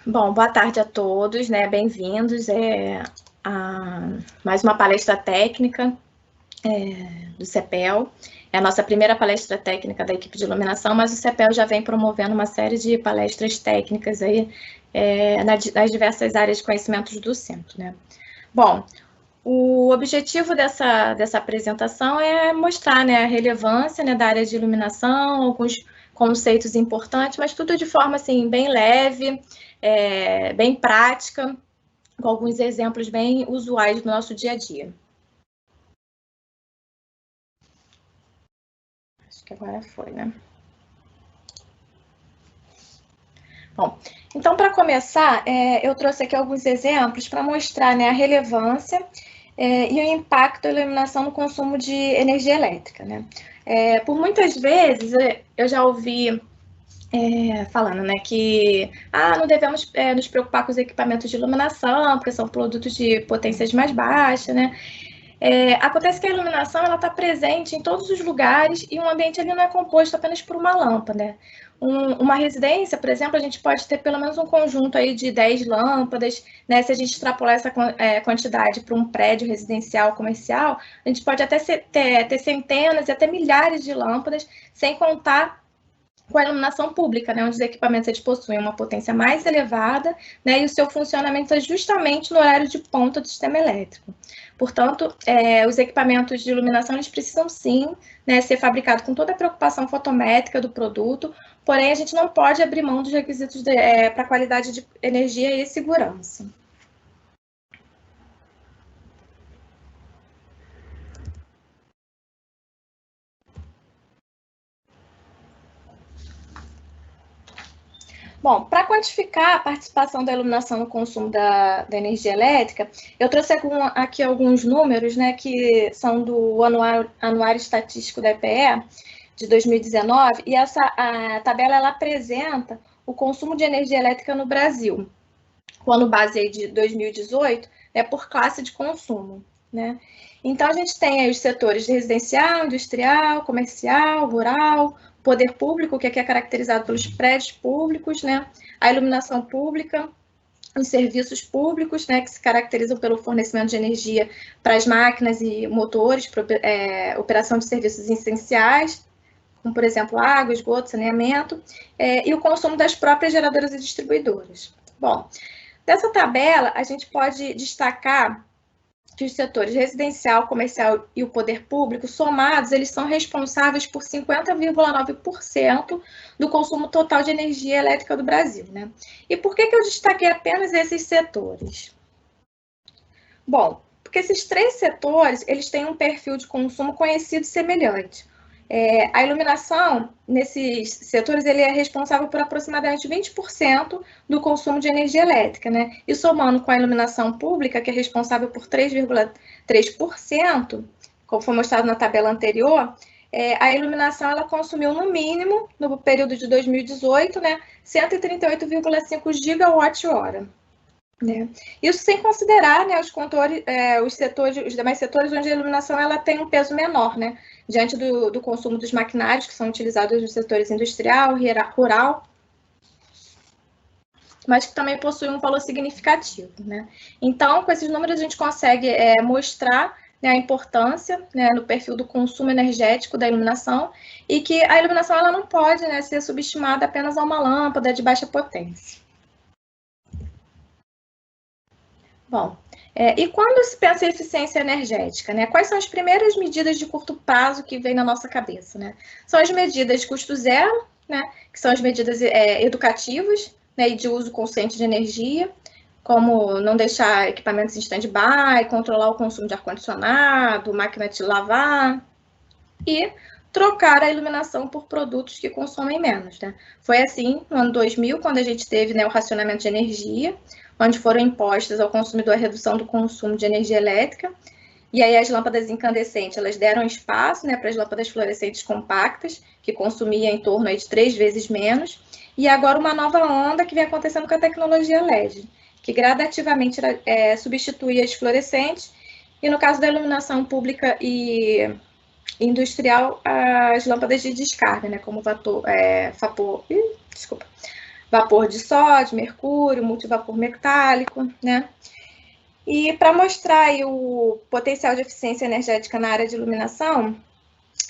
Bom, boa tarde a todos, né? Bem-vindos a mais uma palestra técnica do CEPEL. É a nossa primeira palestra técnica da equipe de iluminação, mas o CEPEL já vem promovendo uma série de palestras técnicas aí nas diversas áreas de conhecimentos do centro, né? Bom, o objetivo dessa apresentação é mostrar, né, a relevância, né, da área de iluminação, alguns conceitos importantes, mas tudo de forma assim bem leve, bem prática, com alguns exemplos bem usuais do nosso dia a dia. Acho que agora foi, né? Bom, então, para começar, eu trouxe aqui alguns exemplos para mostrar, né, a relevância e o impacto da iluminação no consumo de energia elétrica, né? Por muitas vezes, eu já ouvi falando, né, que não devemos nos preocupar com os equipamentos de iluminação, porque são produtos de potências mais baixas, né? Acontece que a iluminação ela está presente em todos os lugares e um ambiente ali não é composto apenas por uma lâmpada, né? Uma residência, por exemplo, a gente pode ter pelo menos um conjunto aí de 10 lâmpadas, né? Se a gente extrapolar essa quantidade para um prédio residencial comercial, a gente pode até ter centenas e até milhares de lâmpadas, sem contar com a iluminação pública, né, onde os equipamentos eles possuem uma potência mais elevada, né, e o seu funcionamento é justamente no horário de ponta do sistema elétrico. Portanto, os equipamentos de iluminação eles precisam sim, né, ser fabricados com toda a preocupação fotométrica do produto, porém a gente não pode abrir mão dos requisitos para qualidade de energia e segurança. Bom, para quantificar a participação da iluminação no consumo da energia elétrica, eu trouxe aqui alguns números, né, que são do Anuário Estatístico da EPE de 2019, e a tabela ela apresenta o consumo de energia elétrica no Brasil, com ano base aí de 2018, por classe de consumo, né? Então, a gente tem aí os setores de residencial, industrial, comercial, rural, poder público, que aqui é caracterizado pelos prédios públicos, né? A iluminação pública, os serviços públicos, né, que se caracterizam pelo fornecimento de energia para as máquinas e motores, para operação de serviços essenciais, como, por exemplo, água, esgoto, saneamento, e o consumo das próprias geradoras e distribuidoras. Bom, dessa tabela, a gente pode destacar que os setores residencial, comercial e o poder público, somados, eles são responsáveis por 50,9% do consumo total de energia elétrica do Brasil, né? E por que eu destaquei apenas esses setores? Bom, porque esses três setores, eles têm um perfil de consumo conhecido e semelhante. A iluminação, nesses setores, ele é responsável por aproximadamente 20% do consumo de energia elétrica, né? E somando com a iluminação pública, que é responsável por 3,3%, como foi mostrado na tabela anterior, a iluminação ela consumiu, no mínimo, no período de 2018, né, 138,5 gigawatt-hora. Né? Isso sem considerar, né, os setores, os demais setores onde a iluminação ela tem um peso menor, né, diante do consumo dos maquinários que são utilizados nos setores industrial, rural, mas que também possuem um valor significativo. Né? Então, com esses números, a gente consegue mostrar, né, a importância, né, no perfil do consumo energético da iluminação e que a iluminação ela não pode, né, ser subestimada apenas a uma lâmpada de baixa potência. Bom, e quando se pensa em eficiência energética, né, quais são as primeiras medidas de curto prazo que vem na nossa cabeça? Né? São as medidas de custo zero, né, que são as medidas educativas, né, e de uso consciente de energia, como não deixar equipamentos em stand-by, controlar o consumo de ar-condicionado, máquina de lavar, e trocar a iluminação por produtos que consomem menos. Né? Foi assim no ano 2000, quando a gente teve, né, o racionamento de energia, onde foram impostas ao consumidor a redução do consumo de energia elétrica, e aí as lâmpadas incandescentes, elas deram espaço, né, para as lâmpadas fluorescentes compactas, que consumiam em torno aí de 3 vezes menos, e agora uma nova onda que vem acontecendo com a tecnologia LED, que gradativamente substitui as fluorescentes, e no caso da iluminação pública e industrial, as lâmpadas de descarga, né, como vapor de sódio, mercúrio, multivapor metálico, né? E para mostrar aí o potencial de eficiência energética na área de iluminação,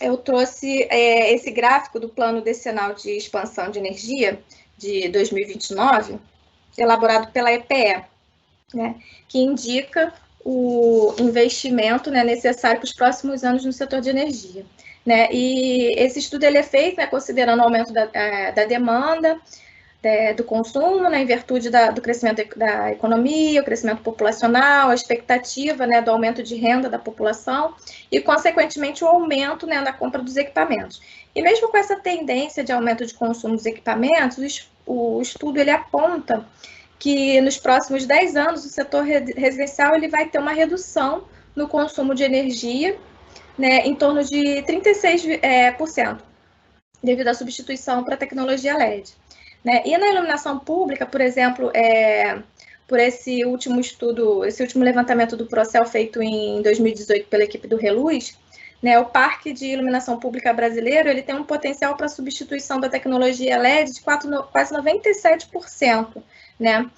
eu trouxe esse gráfico do Plano Decenal de Expansão de Energia de 2029, elaborado pela EPE, né, que indica o investimento, né, necessário para os próximos anos no setor de energia. Né? E esse estudo ele é feito, né, considerando o aumento da demanda, do consumo, né, em virtude do crescimento da economia, o crescimento populacional, a expectativa, né, do aumento de renda da população e, consequentemente, o aumento, né, na compra dos equipamentos. E mesmo com essa tendência de aumento de consumo dos equipamentos, o estudo ele aponta que nos próximos 10 anos o setor residencial ele vai ter uma redução no consumo de energia, né, em torno de 36%, devido à substituição para a tecnologia LED. Né? E na iluminação pública, por exemplo, por esse último estudo, esse último levantamento do Procel feito em 2018 pela equipe do Reluz, né, o parque de iluminação pública brasileiro ele tem um potencial para substituição da tecnologia LED de quase 97%, né,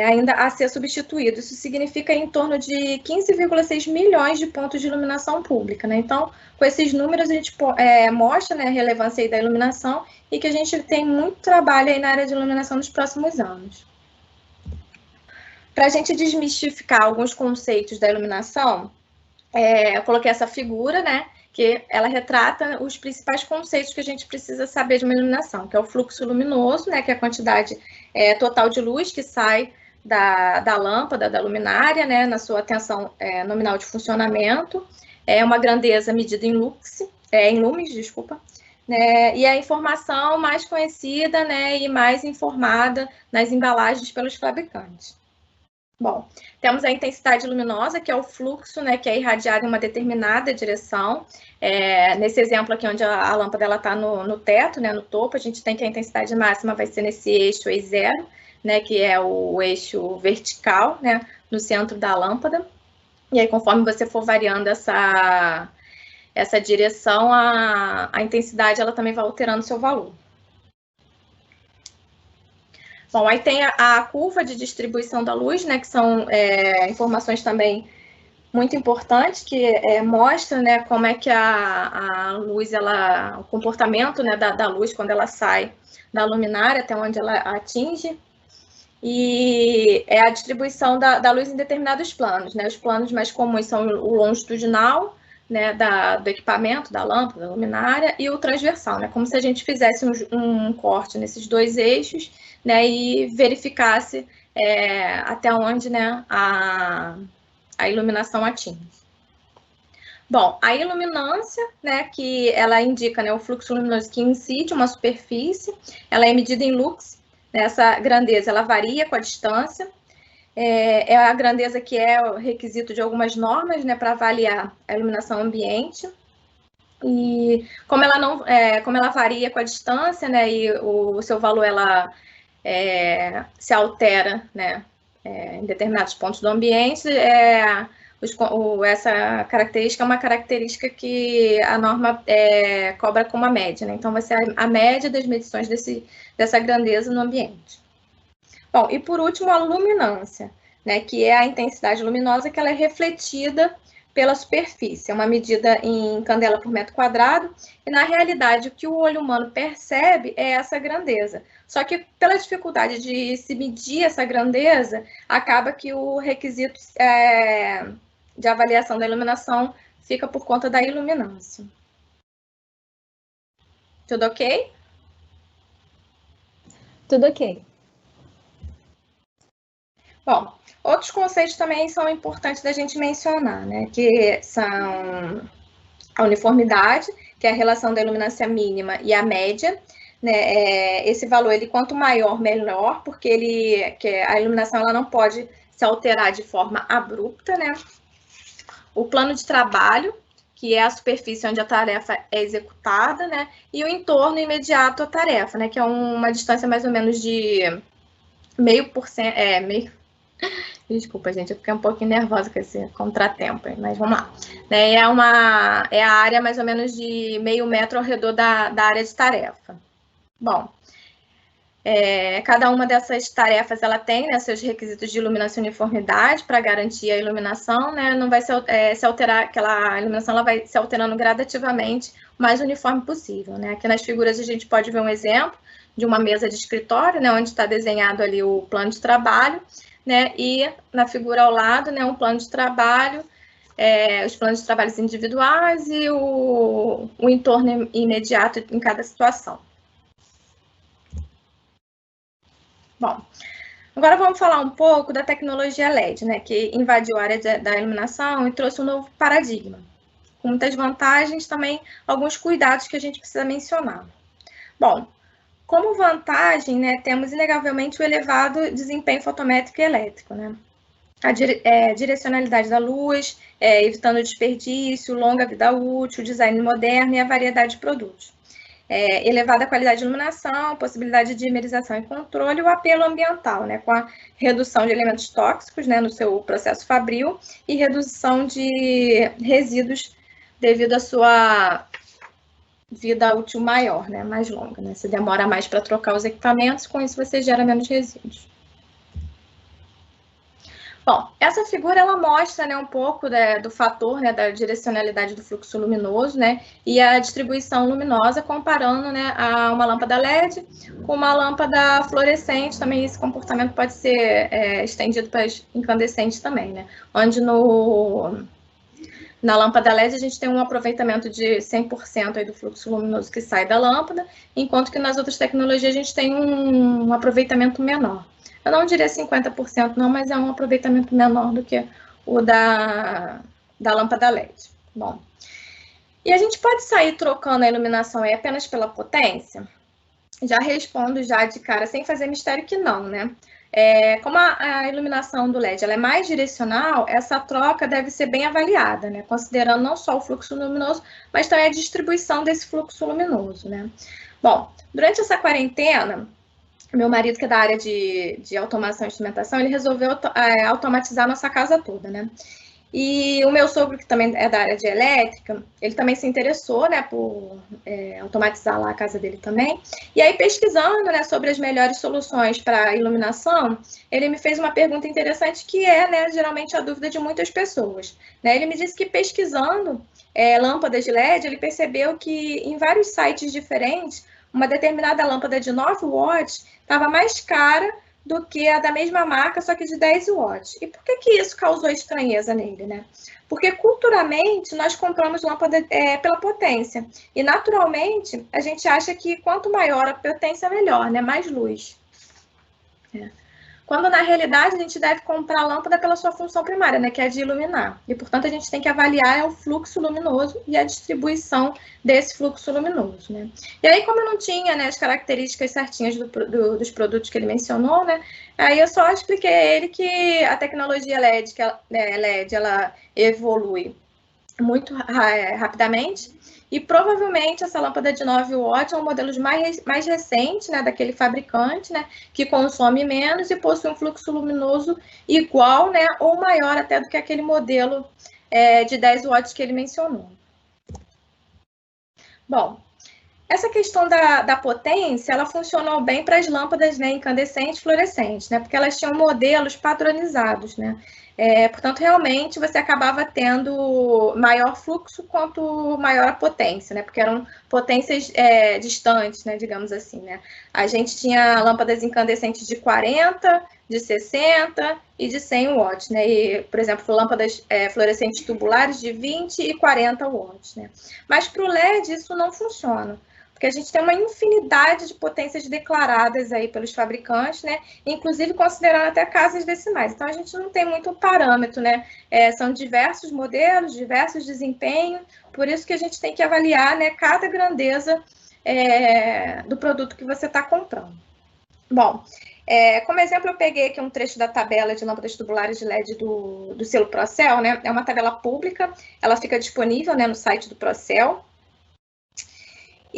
ainda a ser substituído. Isso significa em torno de 15,6 milhões de pontos de iluminação pública. Né? Então, com esses números, a gente mostra, né, a relevância aí da iluminação e que a gente tem muito trabalho aí na área de iluminação nos próximos anos. Para a gente desmistificar alguns conceitos da iluminação, eu coloquei essa figura, né, que ela retrata os principais conceitos que a gente precisa saber de uma iluminação, que é o fluxo luminoso, né, que é a quantidade total de luz que sai da lâmpada, da luminária, né, na sua tensão nominal de funcionamento, é uma grandeza medida em lumens, desculpa, né, e a informação mais conhecida, né, e mais informada nas embalagens pelos fabricantes. Bom, temos a intensidade luminosa, que é o fluxo, né, que é irradiado em uma determinada direção. Nesse exemplo aqui, onde a lâmpada está no teto, né, no topo, a gente tem que a intensidade máxima vai ser nesse eixo E0, né, que é o eixo vertical, né, no centro da lâmpada. E aí, conforme você for variando essa direção, a intensidade ela também vai alterando seu valor. Bom, aí tem a curva de distribuição da luz, né, que são informações também muito importantes, que mostra, né, como é que a luz, o comportamento, né, da luz quando ela sai da luminária até onde ela atinge, e é a distribuição da luz em determinados planos, né, os planos mais comuns são o longitudinal, né, do equipamento, da lâmpada, da luminária, e o transversal, né, como se a gente fizesse um corte nesses dois eixos, né, e verificasse até onde, né, a iluminação atinge. Bom, a iluminância, né, que ela indica, né, o fluxo luminoso que incide uma superfície, ela é medida em lux, né, essa grandeza ela varia com a distância, é a grandeza que é o requisito de algumas normas, né, para avaliar a iluminação ambiente. E como ela varia com a distância, né, e o seu valor ela se altera, né, em determinados pontos do ambiente, essa característica é uma característica que a norma cobra como a média, né? Então vai ser a média das medições dessa grandeza no ambiente. Bom, e por último, a luminância, né, que é a intensidade luminosa que ela é refletida pela superfície, é uma medida em candela por metro quadrado, e na realidade o que o olho humano percebe é essa grandeza. Só que pela dificuldade de se medir essa grandeza, acaba que o requisito de avaliação da iluminação fica por conta da iluminância. Tudo ok? Tudo ok. Bom, outros conceitos também são importantes da gente mencionar, né? Que são a uniformidade, que é a relação da iluminância mínima e a média, né? Esse valor, ele quanto maior, melhor, porque a iluminação ela não pode se alterar de forma abrupta, né? O plano de trabalho, que é a superfície onde a tarefa é executada, né? E o entorno imediato à tarefa, né? Que é uma distância mais ou menos de 0,5%, Desculpa, gente, eu fiquei um pouquinho nervosa com esse contratempo, mas vamos lá. É a área mais ou menos de 0,5 metro ao redor da área de tarefa. Bom, Cada uma dessas tarefas ela tem, né, seus requisitos de iluminação e uniformidade para garantir a iluminação, né? Não vai se alterar, aquela iluminação ela vai se alterando gradativamente, o mais uniforme possível, né? Aqui nas figuras a gente pode ver um exemplo de uma mesa de escritório, né, onde está desenhado ali o plano de trabalho, né? E na figura ao lado, né, um plano de trabalho, os planos de trabalhos individuais e o entorno imediato em cada situação. Bom, agora vamos falar um pouco da tecnologia LED, né, que invadiu a área da iluminação e trouxe um novo paradigma, com muitas vantagens, também alguns cuidados que a gente precisa mencionar. Bom, como vantagem, né, temos inegavelmente o elevado desempenho fotométrico e elétrico, né? A direcionalidade da luz, evitando desperdício, longa vida útil, design moderno e a variedade de produtos. Elevada qualidade de iluminação, possibilidade de dimerização e controle, e o apelo ambiental, né, com a redução de elementos tóxicos, né, no seu processo fabril e redução de resíduos devido à sua vida útil maior, né, mais longa, né, você demora mais para trocar os equipamentos, com isso você gera menos resíduos. Bom, essa figura ela mostra, né, um pouco do fator, né, da direcionalidade do fluxo luminoso, né, e a distribuição luminosa, comparando, né, a uma lâmpada LED com uma lâmpada fluorescente. Também esse comportamento pode ser estendido para as incandescentes também, né, onde na lâmpada LED a gente tem um aproveitamento de 100% aí do fluxo luminoso que sai da lâmpada, enquanto que nas outras tecnologias a gente tem um aproveitamento menor. Eu não diria 50% não, mas é um aproveitamento menor do que o da lâmpada LED. Bom, e a gente pode sair trocando a iluminação aí apenas pela potência? Já respondo já de cara, sem fazer mistério, que não, né? Como a iluminação do LED ela é mais direcional, essa troca deve ser bem avaliada, né? Considerando não só o fluxo luminoso, mas também a distribuição desse fluxo luminoso, né? Bom, durante essa quarentena, meu marido, que é da área de automação e instrumentação, ele resolveu automatizar a nossa casa toda, né? E o meu sogro, que também é da área de elétrica, ele também se interessou, né, por automatizar lá a casa dele também. E aí, pesquisando, né, sobre as melhores soluções para iluminação, ele me fez uma pergunta interessante que né, geralmente a dúvida de muitas pessoas. Né? Ele me disse que pesquisando lâmpadas de LED, ele percebeu que em vários sites diferentes, uma determinada lâmpada de 9 watts estava mais cara do que a da mesma marca, só que de 10 watts. E por que isso causou estranheza nele, né? Porque culturalmente nós compramos lâmpada pela potência. E naturalmente a gente acha que quanto maior a potência, melhor, né? Mais luz. Quando na realidade a gente deve comprar a lâmpada pela sua função primária, né, que é de iluminar. E portanto a gente tem que avaliar o fluxo luminoso e a distribuição desse fluxo luminoso, né? E aí, como eu não tinha, né, as características certinhas dos produtos que ele mencionou, né, aí eu só expliquei a ele que a tecnologia LED, ela evolui muito rapidamente. E provavelmente essa lâmpada de 9 watts é um modelo mais recente, né, daquele fabricante, né, que consome menos e possui um fluxo luminoso igual, né, ou maior até do que aquele modelo de 10 watts que ele mencionou. Bom, essa questão da potência, ela funcionou bem para as lâmpadas, né, incandescentes, fluorescentes, né, porque elas tinham modelos padronizados, né. Portanto, realmente, você acabava tendo maior fluxo quanto maior a potência, né? Porque eram potências distantes, né? Digamos assim, né? A gente tinha lâmpadas incandescentes de 40, de 60 e de 100 watts, né? E, por exemplo, lâmpadas fluorescentes tubulares de 20 e 40 watts, né? Mas para o LED isso não funciona, porque a gente tem uma infinidade de potências declaradas aí pelos fabricantes, né? Inclusive considerando até casas decimais. Então, a gente não tem muito parâmetro, né? São diversos modelos, diversos desempenhos, por isso que a gente tem que avaliar, né, cada grandeza do produto que você está comprando. Bom, como exemplo, eu peguei aqui um trecho da tabela de lâmpadas tubulares de LED do selo Procel, né? É uma tabela pública, ela fica disponível, né, no site do Procel.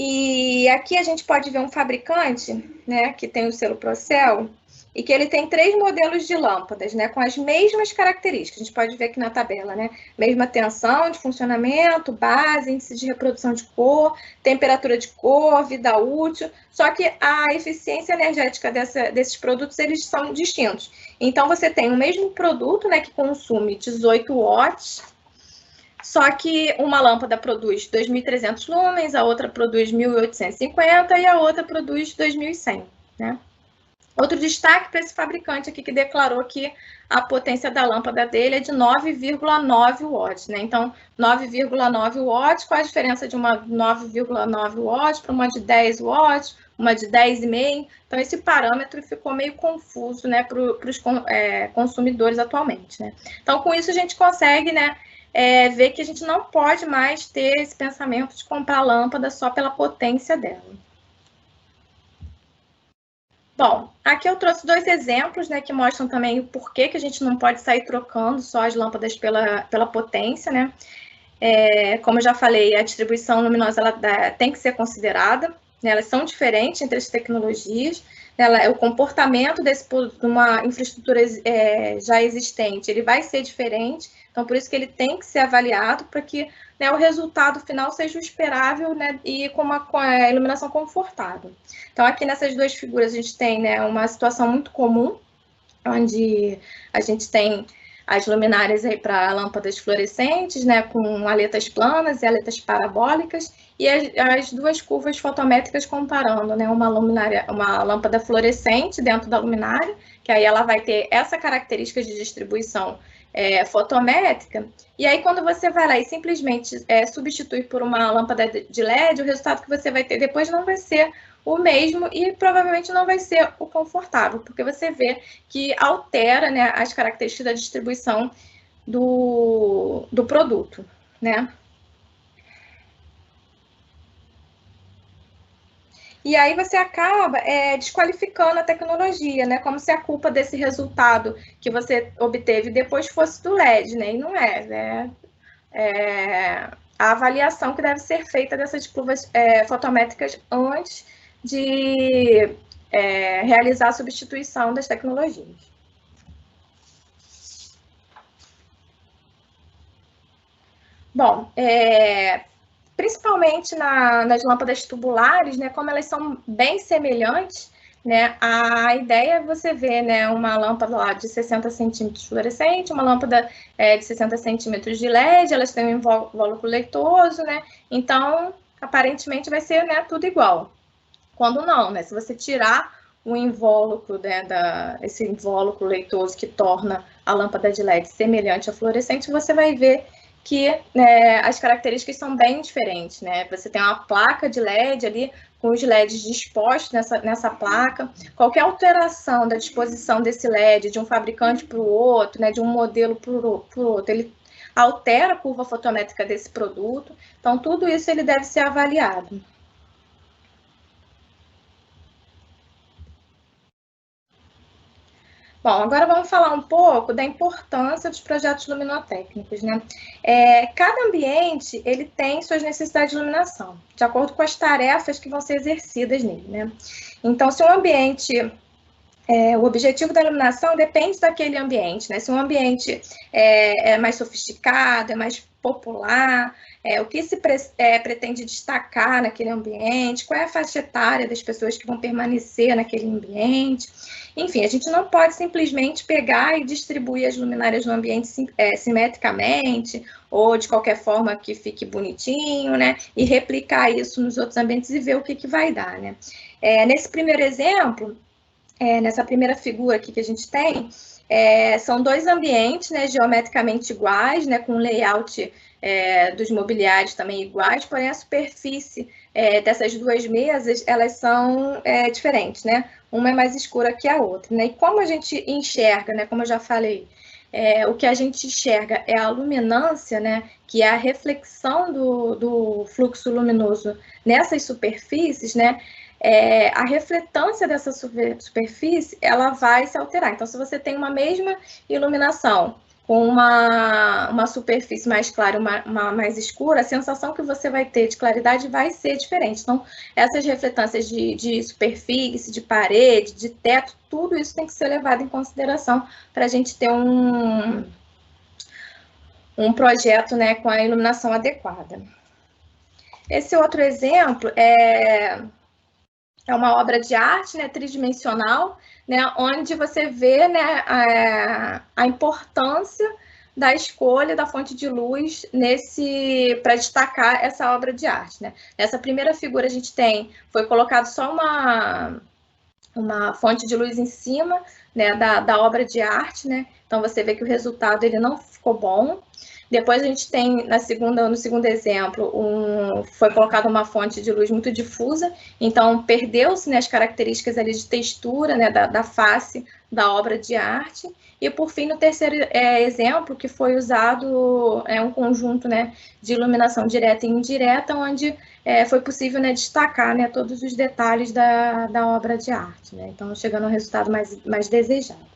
E aqui a gente pode ver um fabricante, né, que tem o selo Procel, e que ele tem 3 modelos de lâmpadas, né, com as mesmas características. A gente pode ver aqui na tabela, né? Mesma tensão de funcionamento, base, índice de reprodução de cor, temperatura de cor, vida útil, só que a eficiência energética desses produtos, eles são distintos. Então, você tem o mesmo produto, né, que consome 18 watts, só que uma lâmpada produz 2.300 lumens, a outra produz 1.850 e a outra produz 2.100, né? Outro destaque para esse fabricante aqui que declarou que a potência da lâmpada dele é de 9,9 watts, né? Então, 9,9 watts, qual a diferença de uma 9,9 watts para uma de 10 watts, uma de 10,5? Então, esse parâmetro ficou meio confuso, né, para os consumidores atualmente, né? Então, com isso, a gente consegue, né, ver que a gente não pode mais ter esse pensamento de comprar lâmpada só pela potência dela. Bom, aqui eu trouxe 2 exemplos, né, que mostram também o porquê que a gente não pode sair trocando só as lâmpadas pela potência, né? Como eu já falei, a distribuição luminosa ela tem que ser considerada, né? Elas são diferentes entre as tecnologias, o comportamento de uma infraestrutura já existente, ele vai ser diferente, então por isso que ele tem que ser avaliado para que, né, o resultado final seja o esperável, né, e com a iluminação confortável. Então aqui nessas 2 figuras a gente tem, né, uma situação muito comum, onde a gente tem as luminárias aí para lâmpadas fluorescentes, né, com aletas planas e aletas parabólicas, e as 2 curvas fotométricas comparando, né, uma lâmpada fluorescente dentro da luminária, que aí ela vai ter essa característica de distribuição fotométrica, e aí quando você vai lá e simplesmente substitui por uma lâmpada de LED, o resultado que você vai ter depois não vai ser o mesmo e provavelmente não vai ser o confortável, porque você vê que altera, né, as características da distribuição do produto, né? E aí você acaba desqualificando a tecnologia, né? Como se a culpa desse resultado que você obteve depois fosse do LED, né? E não é, né? A avaliação que deve ser feita dessas curvas fotométricas antes de realizar a substituição das tecnologias. Bom, principalmente nas lâmpadas tubulares, né, como elas são bem semelhantes, né, a ideia é você ver, né, uma lâmpada lá de 60 centímetros fluorescente, uma lâmpada de 60 centímetros de LED, elas têm um invólucro leitoso, né, então, aparentemente vai ser, né, tudo igual. Quando não, né, se você tirar o invólucro, né, esse invólucro leitoso que torna a lâmpada de LED semelhante à fluorescente, você vai ver que as características são bem diferentes, né? Você tem uma placa de LED ali, com os LEDs dispostos nessa placa. Qualquer alteração da disposição desse LED de um fabricante para o outro, né, de um modelo para o outro, ele altera a curva fotométrica desse produto. Então, tudo isso ele deve ser avaliado. Bom, agora vamos falar um pouco da importância dos projetos luminotécnicos, né? Cada ambiente, ele tem suas necessidades de iluminação, de acordo com as tarefas que vão ser exercidas nele, né? Então, se um ambiente... o objetivo da iluminação depende daquele ambiente, né? Se um ambiente é mais sofisticado, é mais popular, o que se pretende destacar naquele ambiente, qual é a faixa etária das pessoas que vão permanecer naquele ambiente. Enfim, a gente não pode simplesmente pegar e distribuir as luminárias no ambiente simetricamente ou de qualquer forma que fique bonitinho, né? E replicar isso nos outros ambientes e ver o que vai dar, né? Nesse primeiro exemplo, nessa primeira figura aqui que a gente tem, são 2 ambientes, né, geometricamente iguais, né, com layout dos mobiliários também iguais, porém a superfície dessas 2 mesas, elas são diferentes, né? Uma é mais escura que a outra, né? E como a gente enxerga, né, como eu já falei, o que a gente enxerga é a luminância, né, que é a reflexão do fluxo luminoso nessas superfícies, né? A refletância dessa superfície, ela vai se alterar. Então, se você tem uma mesma iluminação com uma superfície mais clara e uma mais escura, a sensação que você vai ter de claridade vai ser diferente. Então, essas refletâncias de superfície, de parede, de teto, tudo isso tem que ser levado em consideração para a gente ter um projeto, né, com a iluminação adequada. Esse outro exemplo é uma obra de arte, né, tridimensional, né, onde você vê, né, a importância da escolha da fonte de luz para destacar essa obra de arte, né? Nessa primeira figura a gente foi colocado só uma fonte de luz em cima, né, da obra de arte, né? Então você vê que o resultado ele não ficou bom. Depois a gente tem no segundo exemplo, foi colocada uma fonte de luz muito difusa, então perdeu-se, né, as características ali de textura, né, da face da obra de arte. E por fim, no terceiro exemplo, que foi usado um conjunto, né, de iluminação direta e indireta, onde foi possível, né, destacar, né, todos os detalhes da obra de arte, né? Então chegando ao resultado mais desejado.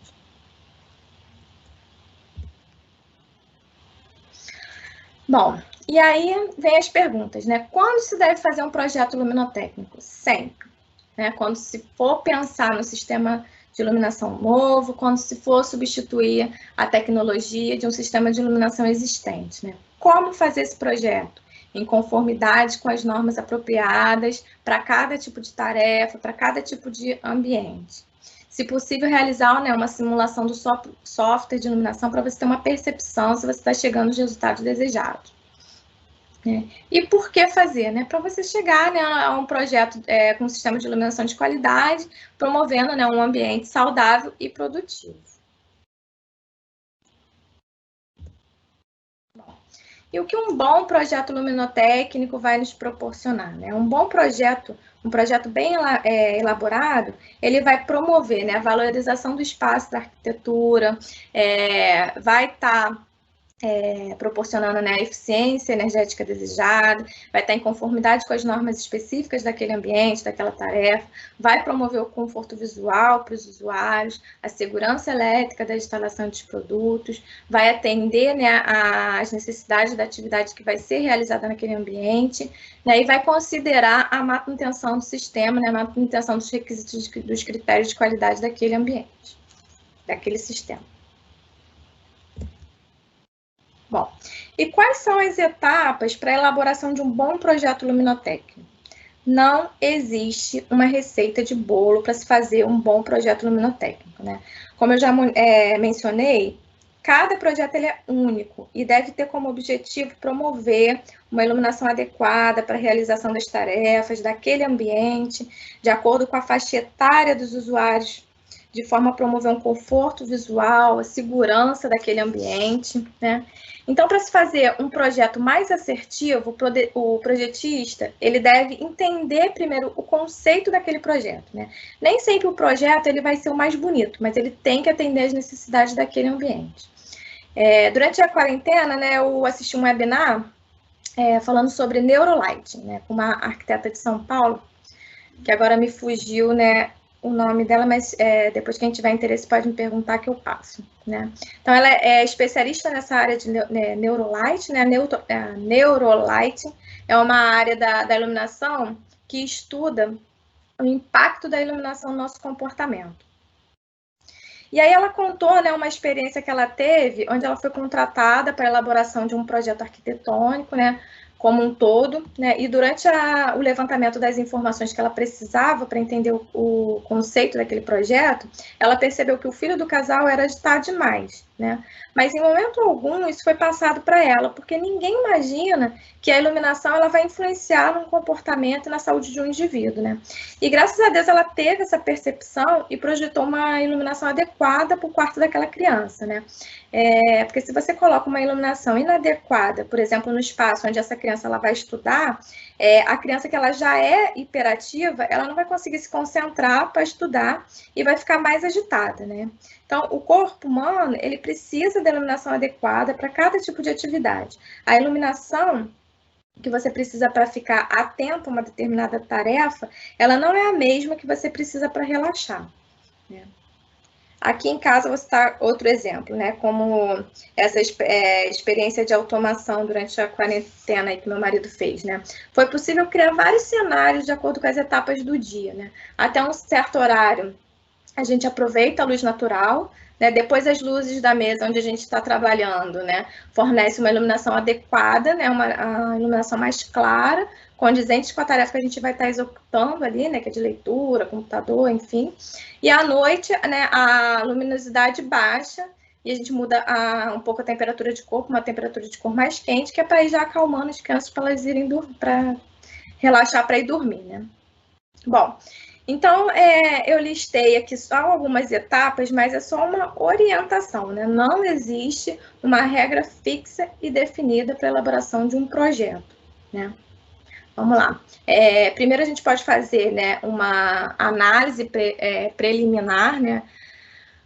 Bom, e aí vem as perguntas, né? Quando se deve fazer um projeto luminotécnico? Sempre. Né? Quando se for pensar no sistema de iluminação novo, quando se for substituir a tecnologia de um sistema de iluminação existente, né? Como fazer esse projeto? Em conformidade com as normas apropriadas para cada tipo de tarefa, para cada tipo de ambiente. Se possível, realizar, né, uma simulação do software de iluminação para você ter uma percepção se você está chegando aos resultados desejados. E por que fazer? Né? Para você chegar, né, a um projeto com um sistema de iluminação de qualidade, promovendo, né, um ambiente saudável e produtivo. Bom, e o que um bom projeto luminotécnico vai nos proporcionar? Né? Um bom projeto, um projeto bem elaborado, ele vai promover, né, a valorização do espaço da arquitetura, vai estar proporcionando, né, a eficiência energética desejada, vai estar em conformidade com as normas específicas daquele ambiente, daquela tarefa, vai promover o conforto visual para os usuários, a segurança elétrica da instalação dos produtos, vai atender, né, às necessidades da atividade que vai ser realizada naquele ambiente, né, e vai considerar a manutenção do sistema, né, a manutenção dos requisitos dos critérios de qualidade daquele ambiente, daquele sistema. Bom, e quais são as etapas para a elaboração de um bom projeto luminotécnico? Não existe uma receita de bolo para se fazer um bom projeto luminotécnico, né? Como eu já mencionei, cada projeto ele é único e deve ter como objetivo promover uma iluminação adequada para a realização das tarefas daquele ambiente, de acordo com a faixa etária dos usuários, de forma a promover um conforto visual, a segurança daquele ambiente, né? Então, para se fazer um projeto mais assertivo, o projetista ele deve entender primeiro o conceito daquele projeto, né? Nem sempre o projeto ele vai ser o mais bonito, mas ele tem que atender às necessidades daquele ambiente. Durante a quarentena, né, eu assisti um webinar falando sobre neurolighting, né, com uma arquiteta de São Paulo, que agora me fugiu, né, o nome dela, mas depois quem tiver interesse pode me perguntar que eu passo, né? Então, ela é especialista nessa área de neurolight, né? Neurolighting é uma área da iluminação que estuda o impacto da iluminação no nosso comportamento. E aí ela contou, né, uma experiência que ela teve, onde ela foi contratada para a elaboração de um projeto arquitetônico, né, como um todo, né, e durante o levantamento das informações que ela precisava para entender o conceito daquele projeto, ela percebeu que o filho do casal era agitado demais, né, mas em momento algum isso foi passado para ela, porque ninguém imagina que a iluminação ela vai influenciar no comportamento e na saúde de um indivíduo, né, e graças a Deus ela teve essa percepção e projetou uma iluminação adequada para o quarto daquela criança, né, porque se você coloca uma iluminação inadequada, por exemplo, no espaço onde essa criança ela vai estudar, a criança que ela já é hiperativa, ela não vai conseguir se concentrar para estudar e vai ficar mais agitada, né? Então, o corpo humano, ele precisa da iluminação adequada para cada tipo de atividade. A iluminação que você precisa para ficar atento a uma determinada tarefa, ela não é a mesma que você precisa para relaxar, né? Aqui em casa você está outro exemplo, né? Como essa experiência de automação durante a quarentena aí que meu marido fez, né? Foi possível criar vários cenários de acordo com as etapas do dia, né? Até um certo horário, a gente aproveita a luz natural, né? Depois as luzes da mesa onde a gente está trabalhando, né? Fornece uma iluminação adequada, né? Uma iluminação mais clara, condizente com a tarefa que a gente vai estar executando ali, né? Que é de leitura, computador, enfim. E à noite, né? A luminosidade baixa e a gente muda um pouco a temperatura de cor, uma temperatura de cor mais quente, que é para ir já acalmando as crianças para elas irem para relaxar para ir dormir, né? Bom, então, eu listei aqui só algumas etapas, mas é só uma orientação, né? Não existe uma regra fixa e definida para a elaboração de um projeto, né? Vamos lá. Primeiro, a gente pode fazer, né, uma análise preliminar, né,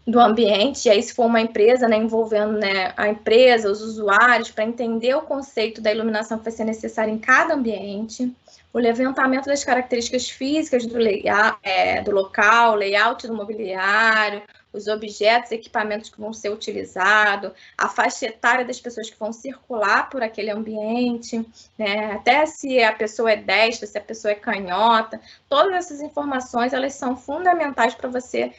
do ambiente, e aí se for uma empresa, né, envolvendo, né, a empresa, os usuários, para entender o conceito da iluminação que vai ser necessária em cada ambiente, o levantamento das características físicas do layout, do local, layout do mobiliário, os objetos, equipamentos que vão ser utilizados, a faixa etária das pessoas que vão circular por aquele ambiente, né? Até se a pessoa é destra, se a pessoa é canhota, todas essas informações, elas são fundamentais para você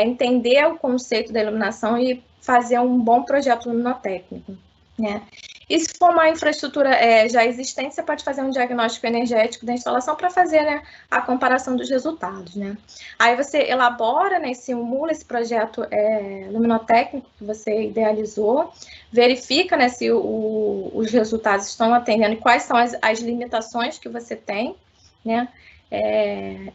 entender o conceito da iluminação e fazer um bom projeto luminotécnico, né? E se for uma infraestrutura já existente, você pode fazer um diagnóstico energético da instalação para fazer, né, a comparação dos resultados, né? Aí você elabora, né, simula esse projeto luminotécnico que você idealizou, verifica, né, se os resultados estão atendendo e quais são as limitações que você tem, né?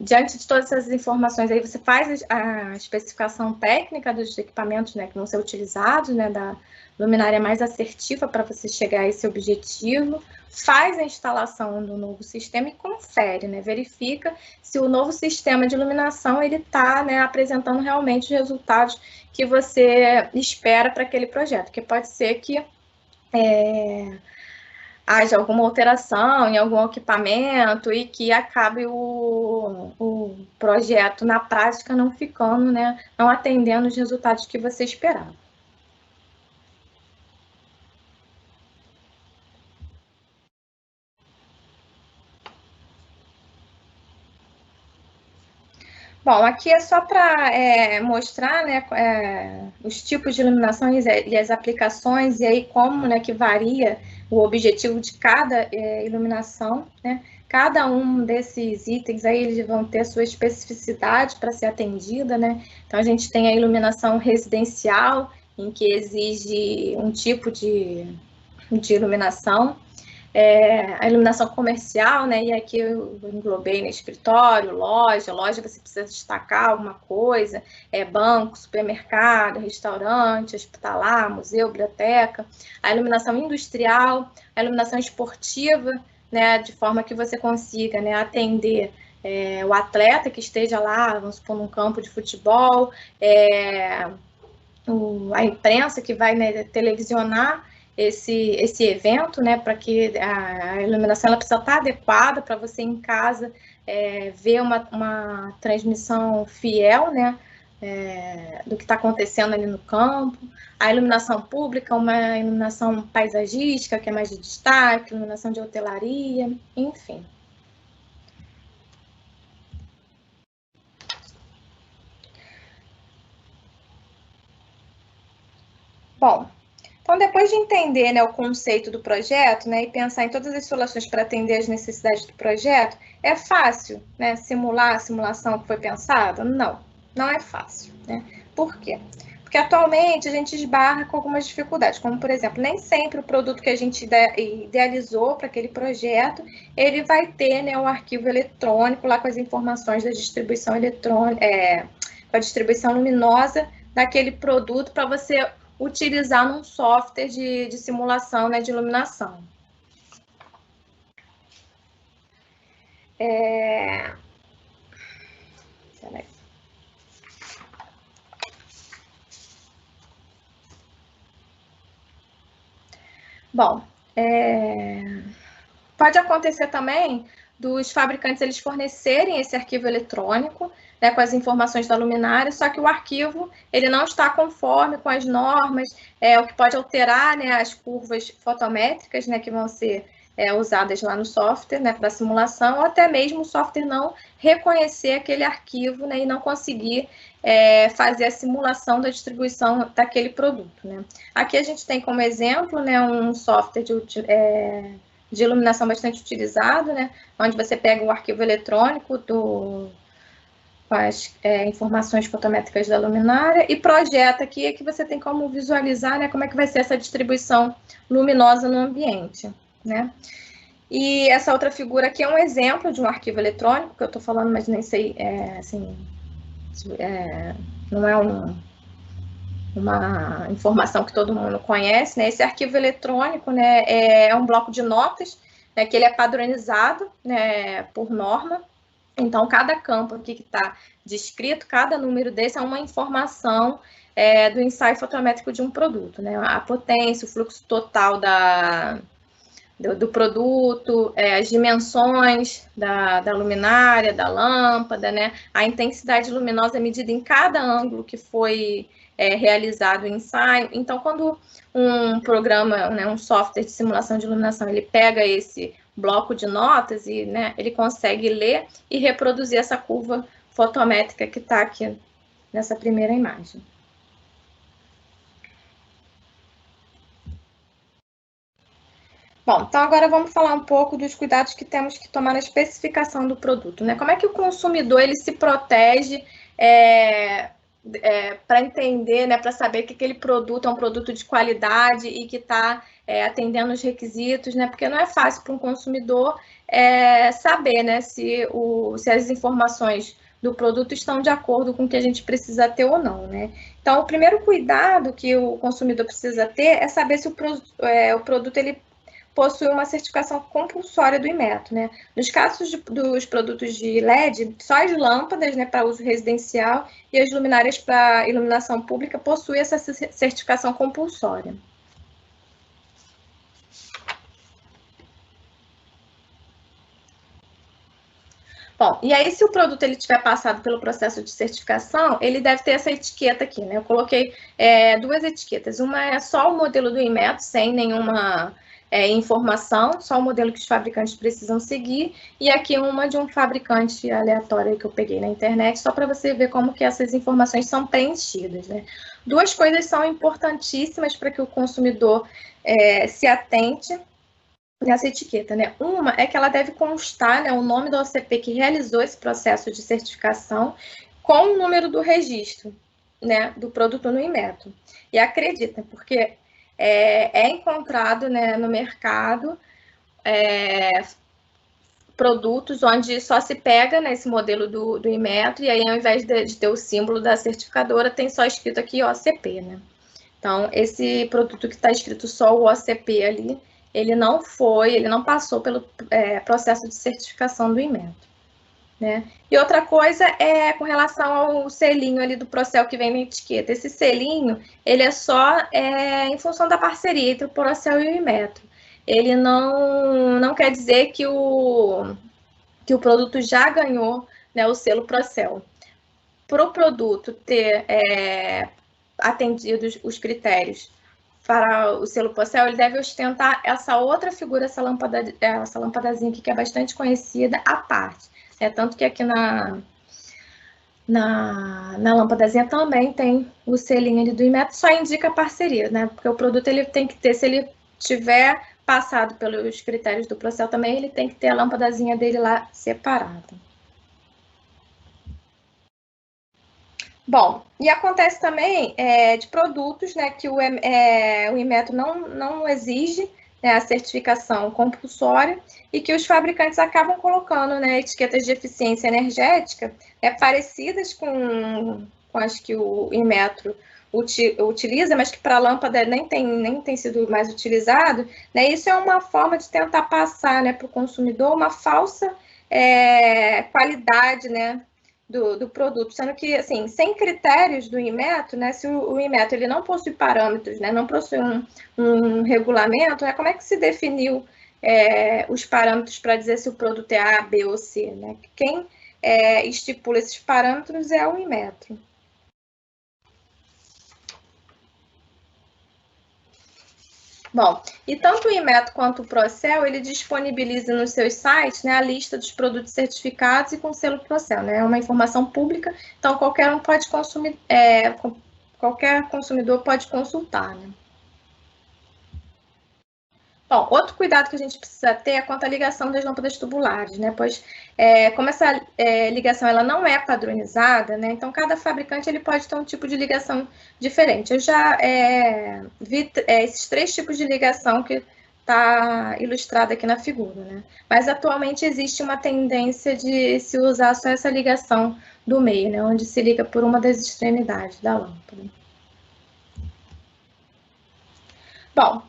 Diante de todas essas informações, aí você faz a especificação técnica dos equipamentos, né, que vão ser utilizados, né, da luminária mais assertiva para você chegar a esse objetivo, faz a instalação do novo sistema e confere, né, verifica se o novo sistema de iluminação ele está, né, apresentando realmente os resultados que você espera para aquele projeto, porque pode ser que haja alguma alteração em algum equipamento e que acabe o projeto na prática não ficando, né, não atendendo os resultados que você esperava. Bom, aqui é só para mostrar, né, os tipos de iluminação e as aplicações, e aí como, né, que varia o objetivo de cada iluminação, né? Cada um desses itens aí, eles vão ter a sua especificidade para ser atendida, né? Então, a gente tem a iluminação residencial, em que exige um tipo de iluminação, a iluminação comercial, né? E aqui eu englobei no escritório, loja você precisa destacar alguma coisa, banco, supermercado, restaurante, hospitalar, museu, biblioteca, a iluminação industrial, a iluminação esportiva, né? De forma que você consiga, né, atender o atleta que esteja lá, vamos supor, num campo de futebol, a imprensa que vai, né, televisionar esse evento, né, para que a iluminação ela precisa estar adequada para você em casa ver uma transmissão fiel, né, do que está acontecendo ali no campo. A iluminação pública, uma iluminação paisagística, que é mais de destaque, iluminação de hotelaria, enfim. Bom, então, depois de entender, né, o conceito do projeto, né, e pensar em todas as soluções para atender as necessidades do projeto, é fácil, né, simular a simulação que foi pensada? Não, não é fácil, né? Por quê? Porque atualmente a gente esbarra com algumas dificuldades, como, por exemplo, nem sempre o produto que a gente idealizou para aquele projeto, ele vai ter, né, um arquivo eletrônico lá com as informações da distribuição eletrônica, com a distribuição luminosa daquele produto para você utilizar num software de simulação, né, de iluminação. Bom, pode acontecer também dos fabricantes eles fornecerem esse arquivo eletrônico, né, com as informações da luminária, só que o arquivo ele não está conforme com as normas, o que pode alterar, né, as curvas fotométricas, né, que vão ser usadas lá no software, né, para simulação, ou até mesmo o software não reconhecer aquele arquivo, né, e não conseguir fazer a simulação da distribuição daquele produto, né. Aqui a gente tem como exemplo, né, um software de iluminação bastante utilizado, né, onde você pega o arquivo eletrônico com as informações fotométricas da luminária e projeta aqui, que você tem como visualizar, né, como é que vai ser essa distribuição luminosa no ambiente, né. E essa outra figura aqui é um exemplo de um arquivo eletrônico, que eu estou falando, mas nem sei, assim, não é uma informação que todo mundo conhece, né? Esse arquivo eletrônico, né, é um bloco de notas, né, que ele é padronizado, né, por norma. Então, cada campo aqui que está descrito, cada número desse é uma informação do ensaio fotométrico de um produto, né? A potência, o fluxo total do produto, as dimensões da luminária, da lâmpada, né? A intensidade luminosa medida em cada ângulo que foi realizado o ensaio. Então, quando um programa, né, um software de simulação de iluminação, ele pega esse bloco de notas e, né, ele consegue ler e reproduzir essa curva fotométrica que está aqui nessa primeira imagem. Bom, então agora vamos falar um pouco dos cuidados que temos que tomar na especificação do produto, né? Como é que o consumidor ele se protege para entender, né, para saber que aquele produto é um produto de qualidade e que está atendendo os requisitos, né? Porque não é fácil para um consumidor saber, né, se as informações do produto estão de acordo com o que a gente precisa ter ou não, né? Então, o primeiro cuidado que o consumidor precisa ter é saber se o produto ele possui uma certificação compulsória do Inmetro, né? Nos casos dos produtos de LED, só as lâmpadas, né, para uso residencial e as luminárias para iluminação pública possuem essa certificação compulsória. Bom, e aí se o produto ele tiver passado pelo processo de certificação, ele deve ter essa etiqueta aqui, né? Eu coloquei duas etiquetas. Uma é só o modelo do Inmetro, sem nenhuma informação, só o modelo que os fabricantes precisam seguir, e aqui uma de um fabricante aleatório que eu peguei na internet, só para você ver como que essas informações são preenchidas, né? Duas coisas são importantíssimas para que o consumidor se atente nessa etiqueta, né? Uma é que ela deve constar, né, o nome do OCP que realizou esse processo de certificação com o número do registro, né, do produto no Inmetro. E acredita, porque encontrado, né, no mercado produtos onde só se pega nesse modelo do Inmetro e aí ao invés de ter o símbolo da certificadora, tem só escrito aqui OCP, né? Então, esse produto que está escrito só o OCP ali, ele não passou pelo processo de certificação do Inmetro, né? E outra coisa é com relação ao selinho ali do Procel que vem na etiqueta. Esse selinho, ele é só em função da parceria entre o Procel e o Inmetro. Ele não quer dizer que o produto já ganhou, né, o selo Procel. Para o produto ter atendido os critérios para o selo Procel, ele deve ostentar essa outra figura, essa lâmpadazinha aqui, que é bastante conhecida, à parte. Tanto que aqui na lâmpadazinha também tem o selinho ali do Inmetro, só indica a parceria, né? Porque o produto ele tem que ter, se ele tiver passado pelos critérios do Procel também, ele tem que ter a lâmpadazinha dele lá separada. Bom, e acontece também de produtos, né, que o Inmetro não exige, né, a certificação compulsória e que os fabricantes acabam colocando, né, etiquetas de eficiência energética parecidas com as que o Inmetro utiliza, mas que para a lâmpada nem tem sido mais utilizado, né? Isso é uma forma de tentar passar, né, para o consumidor uma falsa qualidade, né, do produto, sendo que, assim, sem critérios do Inmetro, né, se o Inmetro ele não possui parâmetros, né, não possui um regulamento, né, como é que se definiu os parâmetros para dizer se o produto é A, B ou C, né? Quem estipula esses parâmetros é o Inmetro. Bom, e tanto o Inmetro quanto o Procel, ele disponibiliza nos seus sites, né, a lista dos produtos certificados e com selo Procel, né? É uma informação pública, então qualquer um pode consumir, qualquer consumidor pode consultar, né? Bom, outro cuidado que a gente precisa ter é quanto à ligação das lâmpadas tubulares, né? Pois, como essa ligação ela não é padronizada, né? Então, cada fabricante ele pode ter um tipo de ligação diferente. Eu já vi esses 3 tipos de ligação que está ilustrado aqui na figura, né? Mas, atualmente, existe uma tendência de se usar só essa ligação do meio, né? Onde se liga por uma das extremidades da lâmpada. Bom,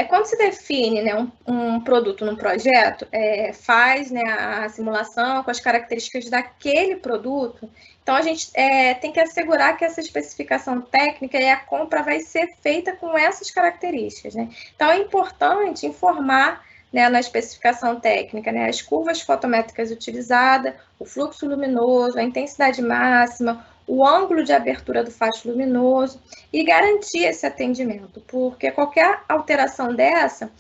quando se define, né, um produto num projeto, faz, né, a simulação com as características daquele produto, então a gente tem que assegurar que essa especificação técnica e a compra vai ser feita com essas características, né? Então é importante informar, né, na especificação técnica, né, as curvas fotométricas utilizadas, o fluxo luminoso, a intensidade máxima, o ângulo de abertura do facho luminoso e garantir esse atendimento, porque qualquer alteração dessa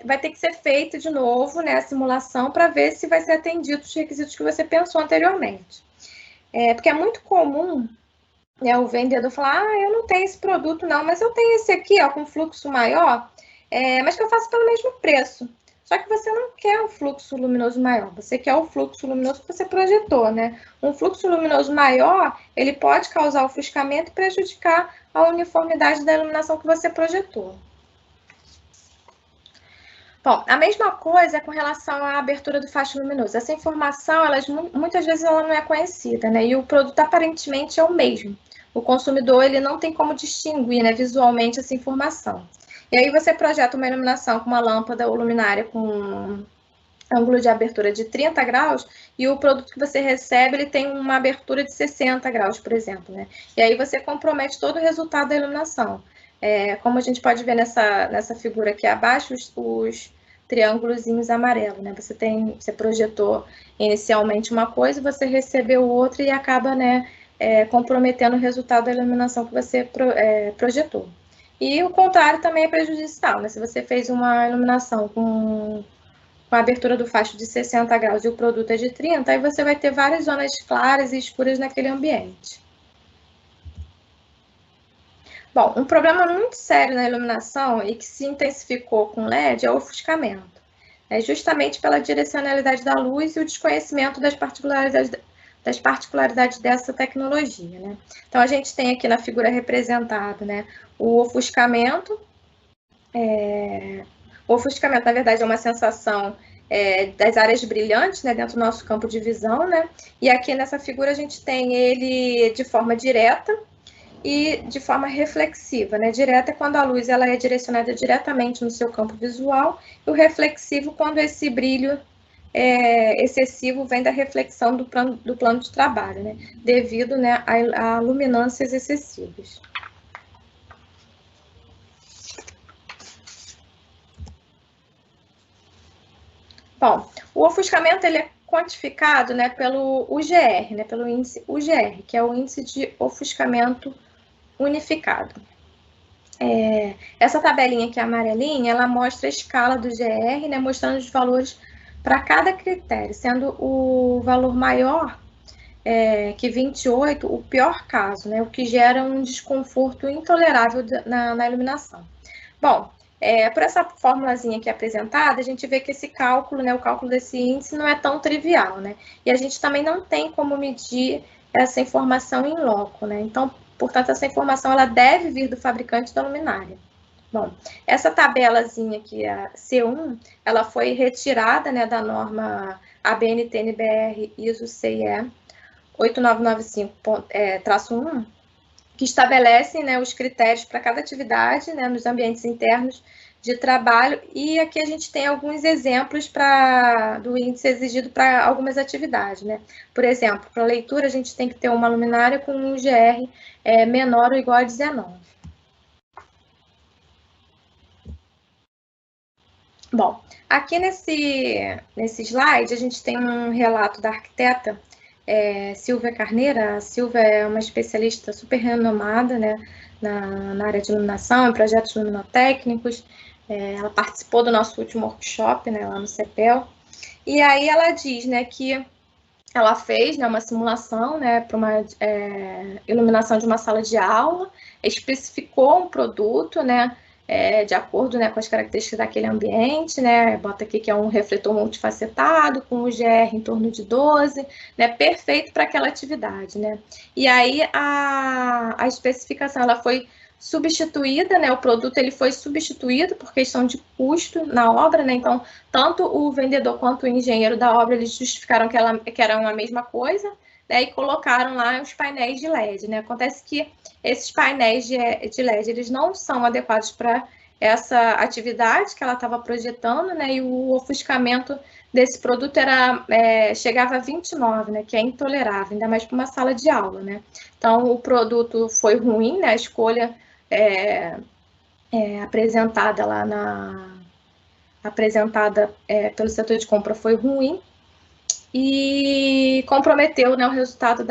vai ter que ser feita de novo, né, a simulação, para ver se vai ser atendido os requisitos que você pensou anteriormente. Porque é muito comum, né, o vendedor falar, eu não tenho esse produto não, mas eu tenho esse aqui, ó, com fluxo maior, mas que eu faço pelo mesmo preço. Só que você não quer um fluxo luminoso maior, você quer o fluxo luminoso que você projetou, né? Um fluxo luminoso maior, ele pode causar ofuscamento e prejudicar a uniformidade da iluminação que você projetou. Bom, a mesma coisa com relação à abertura do facho luminoso. Essa informação, muitas vezes, ela não é conhecida, né? E o produto aparentemente é o mesmo. O consumidor, ele não tem como distinguir, né, visualmente essa informação. E aí você projeta uma iluminação com uma lâmpada ou luminária com ângulo de abertura de 30 graus e o produto que você recebe, ele tem uma abertura de 60 graus, por exemplo, né? E aí você compromete todo o resultado da iluminação. Como a gente pode ver nessa figura aqui abaixo, os triângulozinhos amarelos, né? Você projetou inicialmente uma coisa, você recebeu outra e acaba, né, comprometendo o resultado da iluminação que você projetou. E o contrário também é prejudicial, né? Se você fez uma iluminação com a abertura do facho de 60 graus e o produto é de 30, aí você vai ter várias zonas claras e escuras naquele ambiente. Bom, um problema muito sério na iluminação e que se intensificou com LED é o ofuscamento. Justamente pela direcionalidade da luz e o desconhecimento das particularidades dessa tecnologia, né? Então, a gente tem aqui na figura representado, né, o ofuscamento. O ofuscamento, na verdade, é uma sensação das áreas brilhantes, né, dentro do nosso campo de visão, né? E aqui nessa figura a gente tem ele de forma direta e de forma reflexiva, né? Direta é quando a luz ela é direcionada diretamente no seu campo visual, e o reflexivo quando esse brilho excessivo vem da reflexão do plano de trabalho, né? Devido, né, a luminâncias excessivas. Bom, o ofuscamento ele é quantificado, né, pelo UGR, né, pelo índice UGR, que é o índice de ofuscamento unificado. Essa tabelinha aqui amarelinha, ela mostra a escala do GR, né, mostrando os valores para cada critério, sendo o valor maior que 28 o pior caso, né, o que gera um desconforto intolerável na iluminação. Bom, por essa formulazinha aqui apresentada, a gente vê que esse cálculo, né, o cálculo desse índice não é tão trivial, né? E a gente também não tem como medir essa informação em loco, né? Então, portanto, essa informação ela deve vir do fabricante da luminária. Bom, essa tabelazinha aqui, a C1, ela foi retirada, né, da norma ABNT-NBR ISO CIE 8995-1, que estabelecem, né, os critérios para cada atividade, né, nos ambientes internos de trabalho, e aqui a gente tem alguns exemplos do índice exigido para algumas atividades, né? Por exemplo, para leitura a gente tem que ter uma luminária com um GR menor ou igual a 19. Bom, aqui nesse slide a gente tem um relato da arquiteta Silvia Carneira. A Silvia é uma especialista super renomada, né, na área de iluminação, em projetos luminotécnicos. Ela participou do nosso último workshop, né, lá no CEPEL. E aí ela diz, né, que ela fez, né, uma simulação, né, para uma iluminação de uma sala de aula, especificou um produto, né, de acordo, né, com as características daquele ambiente, né, bota aqui que é um refletor multifacetado, com o GR em torno de 12, né, perfeito para aquela atividade, né. E aí a especificação, ela foi substituída, né, o produto ele foi substituído por questão de custo na obra, né, então tanto o vendedor quanto o engenheiro da obra, eles justificaram que era uma mesma coisa, né, e colocaram lá os painéis de LED, né. Acontece que esses painéis de LED, eles não são adequados para essa atividade que ela estava projetando, né, e o ofuscamento desse produto chegava a 29, né, que é intolerável, ainda mais para uma sala de aula, né. Então, o produto foi ruim, né, a escolha apresentada lá pelo setor de compra foi ruim e comprometeu, né, o resultado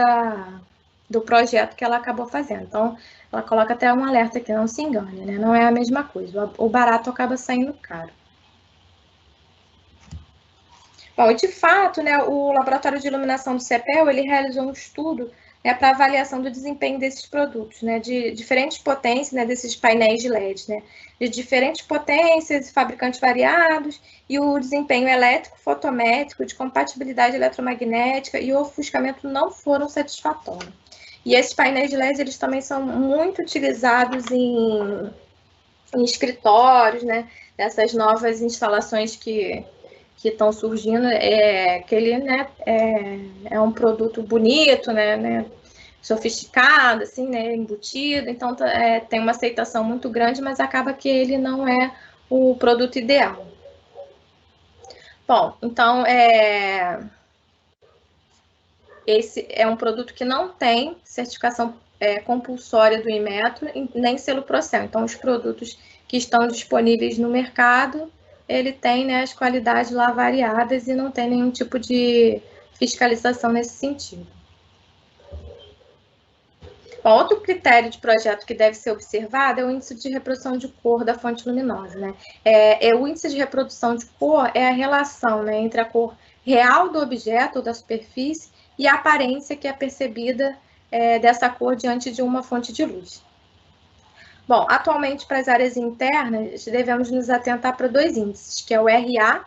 do projeto que ela acabou fazendo. Então, ela coloca até um alerta aqui, não se engane, né? Não é a mesma coisa. O barato acaba saindo caro. Bom, e de fato, né, o Laboratório de Iluminação do CEPEL, ele realizou um estudo, né, para avaliação do desempenho desses produtos, né, de diferentes potências, né, desses painéis de LED, né, de diferentes potências, fabricantes variados, e o desempenho elétrico, fotométrico, de compatibilidade eletromagnética e o ofuscamento não foram satisfatórios. E esses painéis de LED, eles também são muito utilizados em escritórios, né, dessas novas instalações que estão surgindo, que ele, né, é um produto bonito, né, sofisticado, assim, né, embutido, então tem uma aceitação muito grande, mas acaba que ele não é o produto ideal. Bom, então, esse é um produto que não tem certificação compulsória do Inmetro, nem selo Procel. Então, os produtos que estão disponíveis no mercado, ele tem, né, as qualidades lá variadas e não tem nenhum tipo de fiscalização nesse sentido. Bom, outro critério de projeto que deve ser observado é o índice de reprodução de cor da fonte luminosa, né? O índice de reprodução de cor é a relação, né, entre a cor real do objeto ou da superfície e a aparência que é percebida dessa cor diante de uma fonte de luz. Bom, atualmente, para as áreas internas, devemos nos atentar para dois índices, que é o RA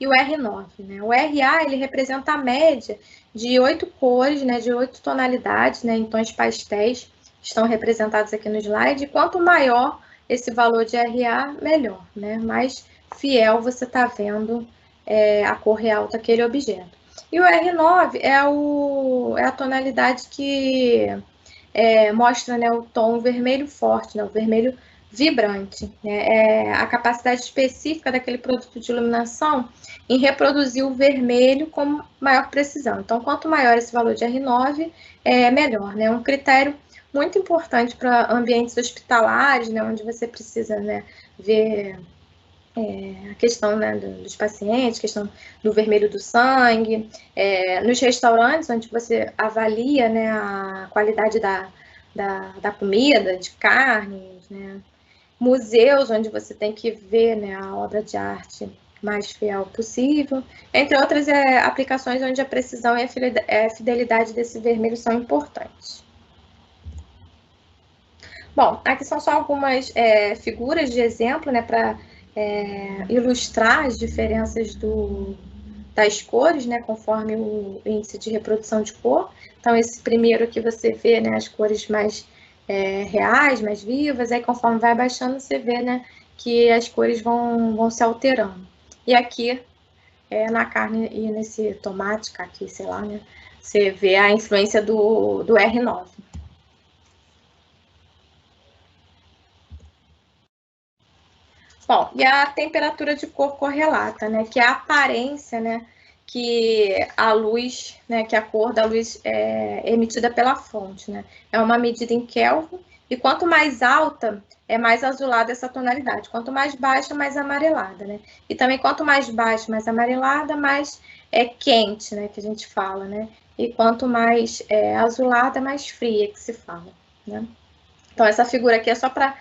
e o R9. Né? O RA, ele representa a média de 8 cores, né, de 8 tonalidades, né, em tons pastéis, estão representados aqui no slide. E quanto maior esse valor de RA, melhor, né? Mais fiel você está vendo a cor real daquele objeto. E o R9 é a tonalidade que mostra, né, o tom vermelho forte, né, o vermelho vibrante. Né, a capacidade específica daquele produto de iluminação em reproduzir o vermelho com maior precisão. Então, quanto maior esse valor de R9, melhor. Né, um critério muito importante para ambientes hospitalares, né, onde você precisa, né, ver a questão, né, dos pacientes, questão do vermelho do sangue, nos restaurantes, onde você avalia, né, a qualidade da comida, de carnes, né, museus, onde você tem que ver, né, a obra de arte mais fiel possível, entre outras aplicações onde a precisão e a fidelidade desse vermelho são importantes. Bom, aqui são só algumas figuras de exemplo, né, para ilustrar as diferenças das cores, né, conforme o índice de reprodução de cor. Então, esse primeiro aqui você vê, né, as cores mais reais, mais vivas, aí conforme vai baixando, você vê, né, que as cores vão se alterando. E aqui, na carne e nesse tomate, aqui, sei lá, né, você vê a influência do R9. Bom, e a temperatura de cor correlata, né, que é a aparência, né, que a luz, né, que a cor da luz é emitida pela fonte, né, é uma medida em Kelvin, e quanto mais alta é mais azulada essa tonalidade. Quanto mais baixa, mais amarelada, né? E também quanto mais baixa, mais amarelada, mais quente, né? Que a gente fala, né? E quanto mais azulada, mais fria que se fala, né? Então, essa figura aqui é só para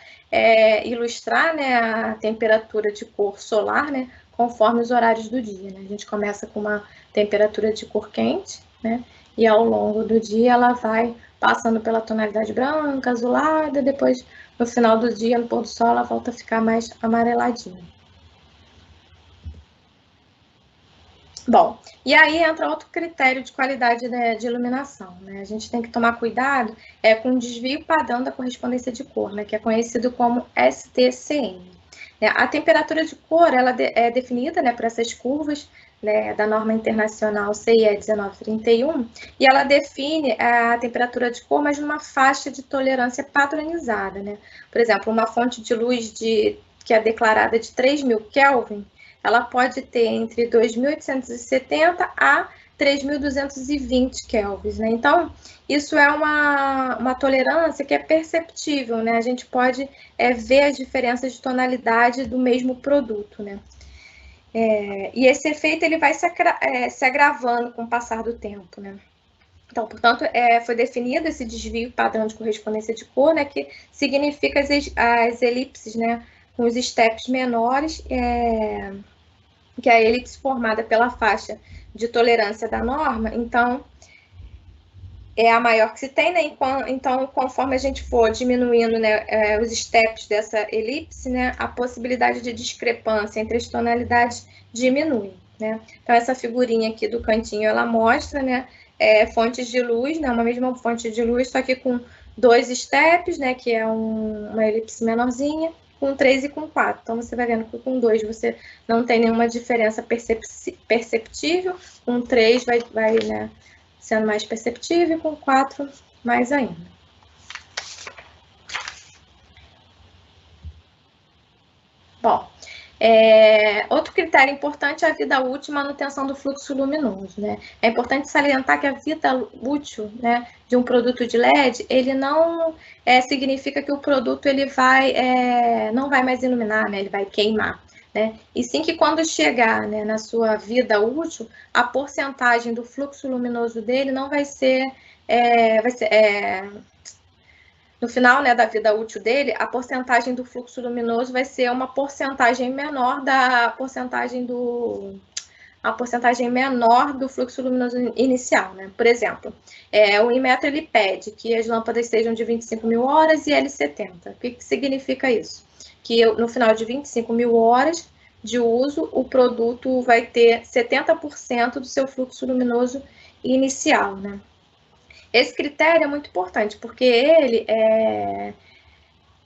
ilustrar, né, a temperatura de cor solar, né, conforme os horários do dia, né? A gente começa com uma temperatura de cor quente, né? E ao longo do dia ela vai passando pela tonalidade branca, azulada, depois no final do dia, no pôr do sol, ela volta a ficar mais amareladinha. Bom, e aí entra outro critério de qualidade de iluminação, né? A gente tem que tomar cuidado com o desvio padrão da correspondência de cor, né? Que é conhecido como STCM. A temperatura de cor ela é definida, né, por essas curvas, né, da norma internacional CIE 1931, e ela define a temperatura de cor, mas numa faixa de tolerância padronizada, né? Por exemplo, uma fonte de luz que é declarada de 3.000 Kelvin, ela pode ter entre 2.870 a 3.220 kelvins, né? Então, isso é uma tolerância que é perceptível, né? A gente pode ver as diferenças de tonalidade do mesmo produto, né? E esse efeito ele vai se agravando com o passar do tempo, né? Então, portanto, foi definido esse desvio padrão de correspondência de cor, né? Que significa as elipses, né? Com os steps menores, que é a elipse formada pela faixa de tolerância da norma, então é a maior que se tem, né? Então, conforme a gente for diminuindo, né, os steps dessa elipse, né, a possibilidade de discrepância entre as tonalidades diminui, né? Então, essa figurinha aqui do cantinho, ela mostra, né, fontes de luz, né, uma mesma fonte de luz, só que com 2 steps, né, que é uma elipse menorzinha, com 3 e com 4. Então, você vai vendo que com 2 você não tem nenhuma diferença perceptível, com 3 vai né, sendo mais perceptível, e com 4 mais ainda. Bom, outro critério importante é a vida útil e manutenção do fluxo luminoso, né? É importante salientar que a vida útil, né, de um produto de LED, ele não significa que o produto ele não vai mais iluminar, né? Ele vai queimar, né? E sim que quando chegar, né, na sua vida útil, a porcentagem do fluxo luminoso dele não vai ser no final, né, da vida útil dele, a porcentagem do fluxo luminoso vai ser uma porcentagem menor da porcentagem do fluxo luminoso inicial, né? Por exemplo, o Inmetro ele pede que as lâmpadas sejam de 25.000 horas e L70. O que significa isso? Que no final de 25.000 horas de uso, o produto vai ter 70% do seu fluxo luminoso inicial, né? Esse critério é muito importante, porque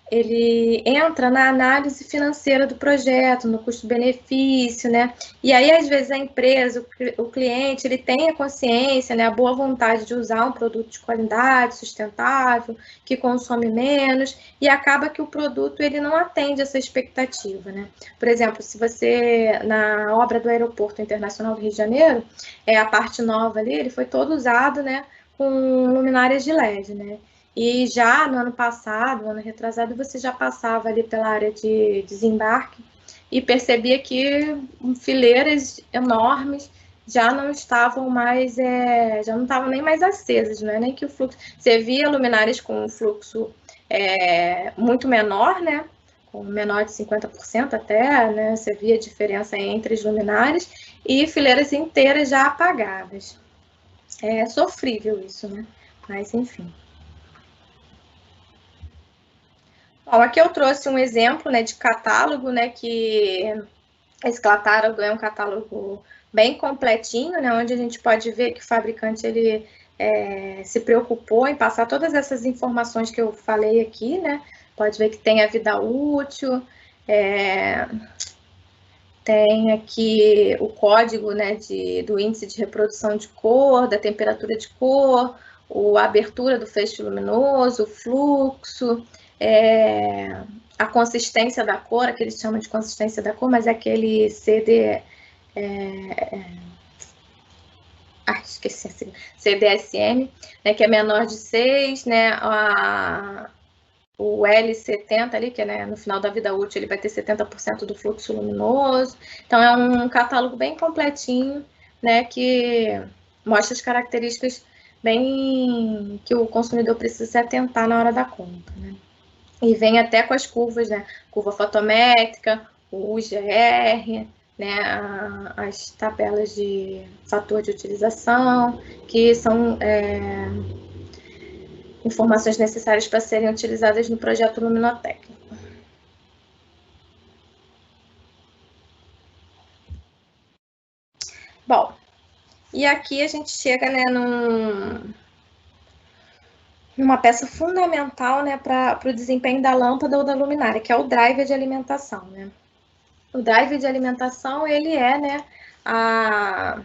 ele entra na análise financeira do projeto, no custo-benefício, né? E aí, às vezes, a empresa, o cliente, ele tem a consciência, né, a boa vontade de usar um produto de qualidade, sustentável, que consome menos, e acaba que o produto ele não atende essa expectativa, né? Por exemplo, se você, na obra do Aeroporto Internacional do Rio de Janeiro, a parte nova ali, ele foi todo usado, né, com luminárias de LED, né? E já no ano passado, ano retrasado, você já passava ali pela área de desembarque e percebia que fileiras enormes já não estavam mais, já não estavam nem mais acesas, não é nem que o fluxo. Você via luminárias com um fluxo muito menor, né? Com menor de 50% até, né? Você via a diferença entre as luminárias e fileiras inteiras já apagadas. É sofrível isso, né? Mas enfim. Bom, aqui eu trouxe um exemplo, né, de catálogo, né, que esse catálogo é um catálogo bem completinho, né, onde a gente pode ver que o fabricante ele se preocupou em passar todas essas informações que eu falei aqui, né, pode ver que tem a vida útil, tem aqui o código, né, do índice de reprodução de cor, da temperatura de cor, a abertura do feixe luminoso, o fluxo, a consistência da cor, que eles chamam de consistência da cor, mas é aquele CDSM, né, que é menor de 6, né, o L70 ali, que é, né, no final da vida útil ele vai ter 70% do fluxo luminoso. Então é um catálogo bem completinho, né, que mostra as características bem que o consumidor precisa se atentar na hora da compra, né? E vem até com as curvas, né? Curva fotométrica, o UGR, né? As tabelas de fator de utilização, que são informações necessárias para serem utilizadas no projeto luminotécnico. Bom, e aqui a gente chega, né, numa peça fundamental, né, para o desempenho da lâmpada ou da luminária, que é o driver de alimentação, né? O driver de alimentação, ele é, né, a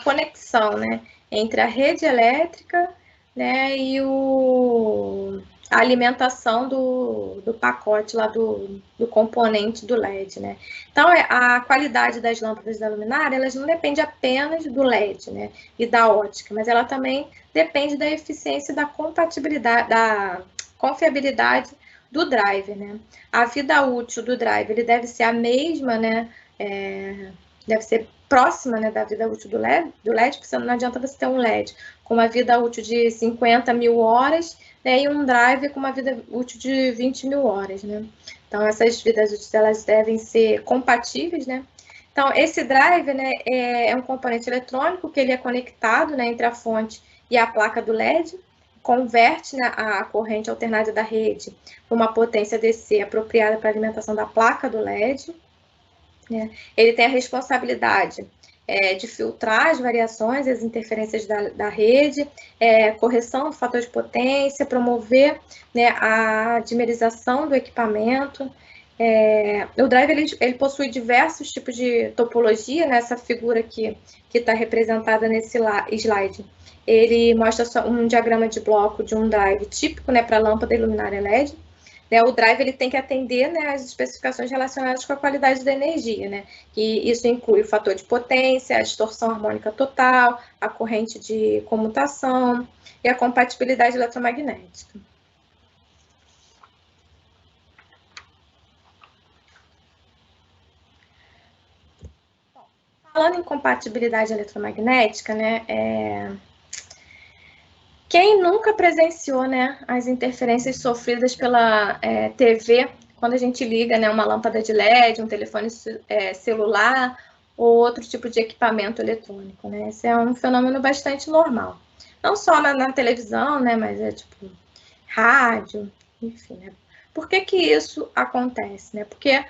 conexão, né, entre a rede elétrica, né, e a alimentação do pacote lá do componente do LED, né. Então, a qualidade das lâmpadas da luminária, elas não depende apenas do LED, né, e da ótica, mas ela também depende da eficiência da compatibilidade, da confiabilidade do driver, né. A vida útil do driver, ele deve ser a mesma, né, deve ser próxima, né, da vida útil do LED, porque não adianta você ter um LED com uma vida útil de 50 mil horas, né, e um drive com uma vida útil de 20 mil horas, né. Então, essas vidas úteis, elas devem ser compatíveis, né. Então, esse drive, né, é um componente eletrônico que ele é conectado, né, entre a fonte e a placa do LED, converte, né, a corrente alternada da rede para uma potência DC apropriada para a alimentação da placa do LED, né? Ele tem a responsabilidade de filtrar as variações, as interferências da rede, correção do fator de potência, promover, né, a dimerização do equipamento. O driver ele possui diversos tipos de topologia, né? Essa figura aqui que está representada nesse slide. Ele mostra um diagrama de bloco de um drive típico, né, para lâmpada e luminária LED. Né, o drive ele tem que atender, né, as especificações relacionadas com a qualidade da energia, né, e isso inclui o fator de potência, a distorção harmônica total, a corrente de comutação e a compatibilidade eletromagnética. Bom, falando em compatibilidade eletromagnética, né, quem nunca presenciou, né, as interferências sofridas pela TV quando a gente liga, né, uma lâmpada de LED, um telefone celular ou outro tipo de equipamento eletrônico, né? Esse é um fenômeno bastante normal. Não só na televisão, né, mas tipo rádio, enfim, né? Por que isso acontece, né? Porque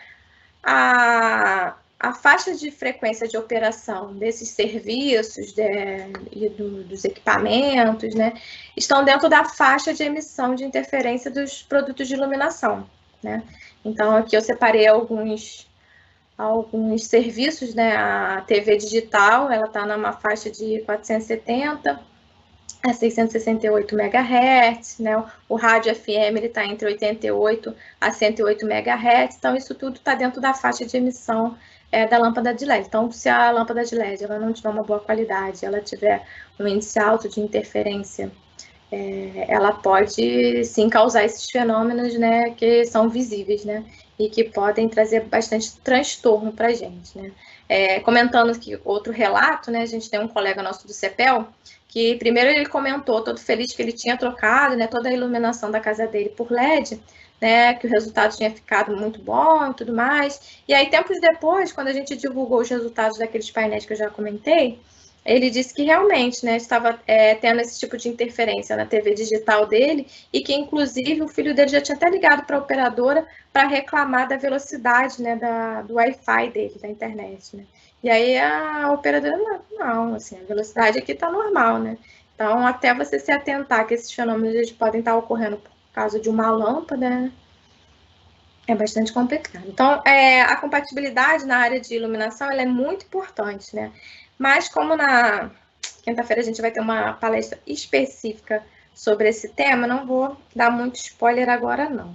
a faixa de frequência de operação desses serviços e dos equipamentos, né, estão dentro da faixa de emissão de interferência dos produtos de iluminação, né? Então, aqui eu separei alguns serviços, né? A TV digital, ela está numa faixa de 470 a 668 MHz, né? O rádio FM ele está entre 88 a 108 MHz, então isso tudo está dentro da faixa de emissão da lâmpada de LED. Então, se a lâmpada de LED ela não tiver uma boa qualidade, ela tiver um índice alto de interferência, ela pode sim causar esses fenômenos, né, que são visíveis, né, e que podem trazer bastante transtorno para a gente, né. Comentando aqui outro relato, né, a gente tem um colega nosso do CEPEL, que primeiro ele comentou, todo feliz que ele tinha trocado, né, toda a iluminação da casa dele por LED, né, que o resultado tinha ficado muito bom e tudo mais. E aí, tempos depois, quando a gente divulgou os resultados daqueles painéis que eu já comentei, ele disse que realmente, né, estava tendo esse tipo de interferência na TV digital dele e que, inclusive, o filho dele já tinha até ligado para a operadora para reclamar da velocidade, né, do Wi-Fi dele, da internet, né. E aí a operadora, não, assim, a velocidade aqui está normal, né. Então, até você se atentar que esses fenômenos eles podem estar ocorrendo por causa de uma lâmpada, né, é bastante complicado. Então, a compatibilidade na área de iluminação ela é muito importante, né? Mas como na quinta-feira a gente vai ter uma palestra específica sobre esse tema, não vou dar muito spoiler agora, não.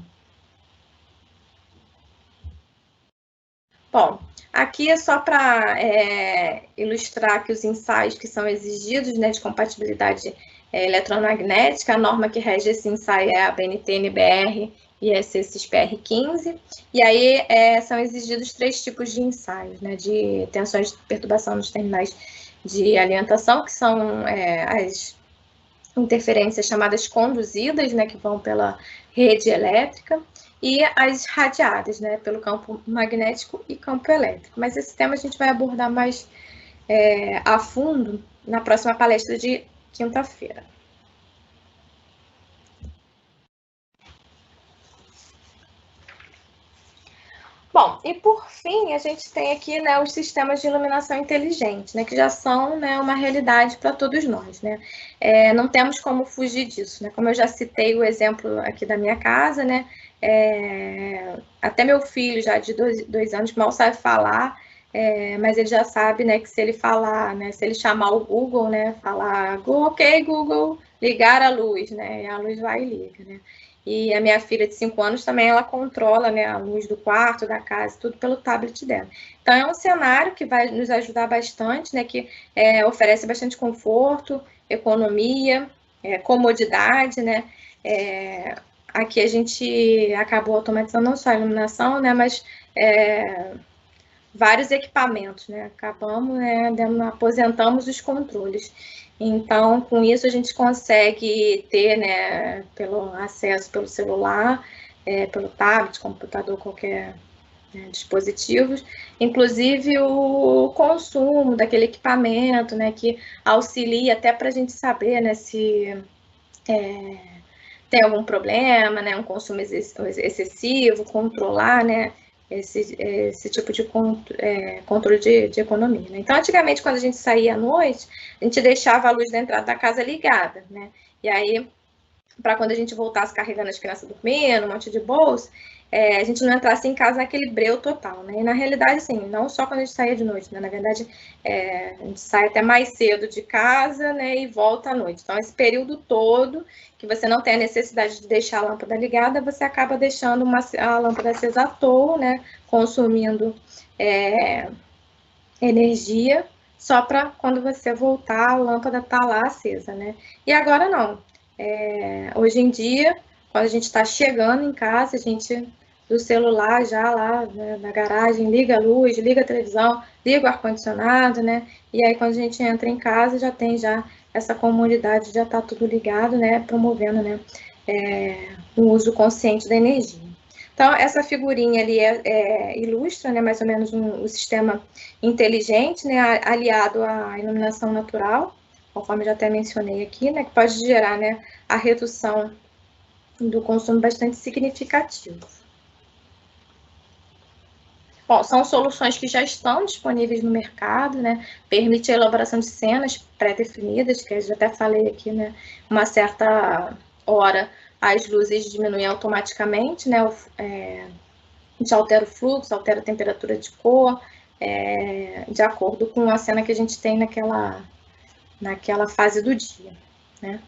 Bom, aqui é só para ilustrar que os ensaios que são exigidos, né, de compatibilidade eletromagnética. A norma que rege esse ensaio é a BNT-NBR e a CCXPR-15, e aí são exigidos 3 tipos de ensaios, né, de tensões de perturbação nos terminais de alimentação, que são as interferências chamadas conduzidas, né, que vão pela rede elétrica, e as radiadas, né, pelo campo magnético e campo elétrico. Mas esse tema a gente vai abordar mais a fundo na próxima palestra de quinta-feira. Bom, e por fim, a gente tem aqui, né, os sistemas de iluminação inteligente, né, que já são, né, uma realidade para todos nós, né? Não temos como fugir disso, né? Como eu já citei o exemplo aqui da minha casa, né? Até meu filho, já de 2 anos, mal sabe falar, mas ele já sabe, né, que se ele falar, né, se ele chamar o Google, né, falar, ok, Google, ligar a luz, né, e a luz vai e liga, né? E a minha filha de 5 anos também, ela controla, né, a luz do quarto, da casa, tudo pelo tablet dela. Então, é um cenário que vai nos ajudar bastante, né, que oferece bastante conforto, economia, comodidade, né. Aqui a gente acabou automatizando não só a iluminação, né, mas vários equipamentos, né, acabamos, né, aposentamos os controles. Então, com isso, a gente consegue ter, né, pelo acesso pelo celular, pelo tablet, computador, qualquer dispositivo, inclusive o consumo daquele equipamento, né, que auxilia até para a gente saber, né, se tem algum problema, né, um consumo excessivo, controlar, né, esse tipo de controle de economia. Né? Então, antigamente, quando a gente saía à noite, a gente deixava a luz da entrada da casa ligada, né? E aí, para quando a gente voltasse carregando as crianças dormindo, um monte de bolsa, a gente não entrasse em casa naquele breu total, né? E na realidade, sim, não só quando a gente saía de noite, né? Na verdade, a gente sai até mais cedo de casa, né? E volta à noite. Então, esse período todo que você não tem a necessidade de deixar a lâmpada ligada, você acaba deixando a lâmpada acesa à toa, né? Consumindo energia, só para quando você voltar, a lâmpada tá lá acesa, né? E agora não. Hoje em dia, quando a gente está chegando em casa, a gente do celular já lá, né, na garagem, liga a luz, liga a televisão, liga o ar-condicionado, né? E aí quando a gente entra em casa, já tem já essa comodidade, já está tudo ligado, né? Promovendo, né, o uso consciente da energia. Então, essa figurinha ali ilustra, né, mais ou menos o sistema inteligente, né, aliado à iluminação natural, conforme eu já até mencionei aqui, né, que pode gerar, né, a redução do consumo bastante significativo. Bom, são soluções que já estão disponíveis no mercado, né, permite a elaboração de cenas pré-definidas, que eu já até falei aqui, né, uma certa hora as luzes diminuem automaticamente, né, a gente altera o fluxo, altera a temperatura de cor, de acordo com a cena que a gente tem naquela fase do dia, né.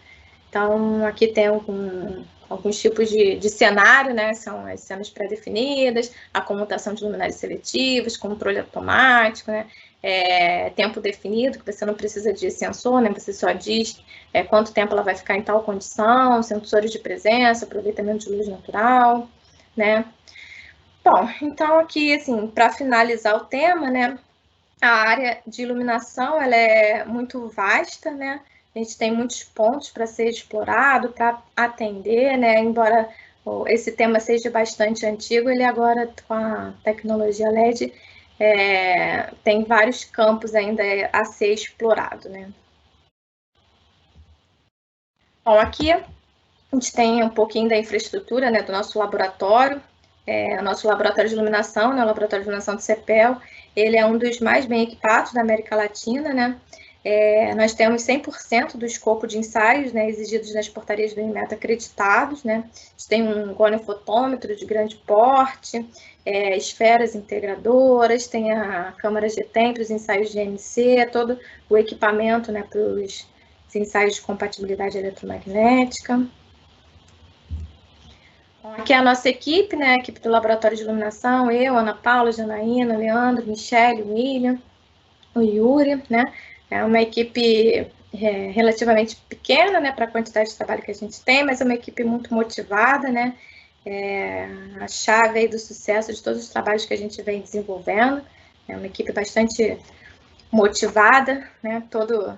Então, aqui tem alguns tipos de cenário, né? São as cenas pré-definidas, a comutação de luminárias seletivas, controle automático, né? Tempo definido, que você não precisa de sensor, né? Você só diz quanto tempo ela vai ficar em tal condição, sensores de presença, aproveitamento de luz natural, né? Bom, então aqui, assim, para finalizar o tema, né? A área de iluminação, ela é muito vasta, né? A gente tem muitos pontos para ser explorado, para atender, né? Embora esse tema seja bastante antigo, ele agora, com a tecnologia LED, tem vários campos ainda a ser explorado, né? Bom, aqui a gente tem um pouquinho da infraestrutura, né, do nosso laboratório. O nosso laboratório de iluminação, né, o laboratório de iluminação do CEPEL, ele é um dos mais bem equipados da América Latina, né? Nós temos 100% do escopo de ensaios, né, exigidos nas portarias do INMET acreditados, né? A gente tem um gonefotômetro de grande porte, esferas integradoras, tem a câmara GTEM para os ensaios de EMC, todo o equipamento, né, para os ensaios de compatibilidade eletromagnética. Aqui é a nossa equipe, né? A equipe do Laboratório de Iluminação, eu, Ana Paula, Janaína, Leandro, Michele, William, o Yuri, né? É uma equipe relativamente pequena, né, para a quantidade de trabalho que a gente tem, mas é uma equipe muito motivada, né, a chave aí do sucesso de todos os trabalhos que a gente vem desenvolvendo, é uma equipe bastante motivada, né, todo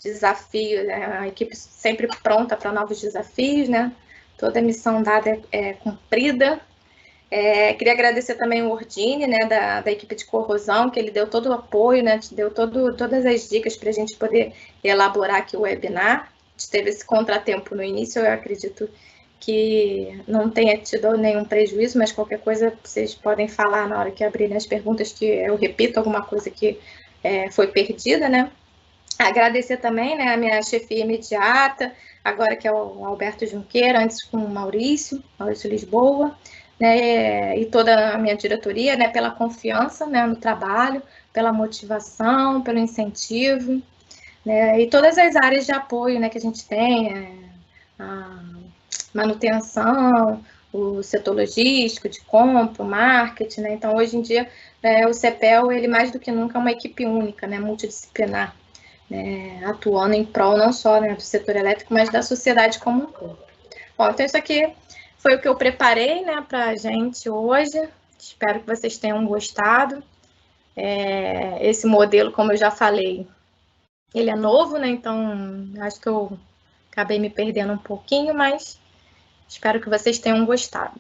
desafio, né, a equipe sempre pronta para novos desafios, né, toda missão dada é cumprida. Queria agradecer também o Ordine, né, da equipe de corrosão, que ele deu todo o apoio, né, deu todas as dicas para a gente poder elaborar aqui o webinar. A gente teve esse contratempo no início, eu acredito que não tenha tido nenhum prejuízo, mas qualquer coisa vocês podem falar na hora que abrirem as perguntas, que eu repito alguma coisa que foi perdida, né. Agradecer também, né, a minha chefia imediata, agora que é o Alberto Junqueira, antes com o Maurício Lisboa, né, e toda a minha diretoria, né, pela confiança, né, no trabalho, pela motivação, pelo incentivo, né, e todas as áreas de apoio, né, que a gente tem, a manutenção, o setor logístico, de compra, o marketing, né, então hoje em dia o CEPEL, ele mais do que nunca é uma equipe única, né, multidisciplinar, atuando em prol não só, né, do setor elétrico, mas da sociedade como um todo. Bom, então isso aqui foi o que eu preparei, né, para a gente hoje. Espero que vocês tenham gostado. Esse modelo, como eu já falei, ele é novo, né, então acho que eu acabei me perdendo um pouquinho, mas espero que vocês tenham gostado.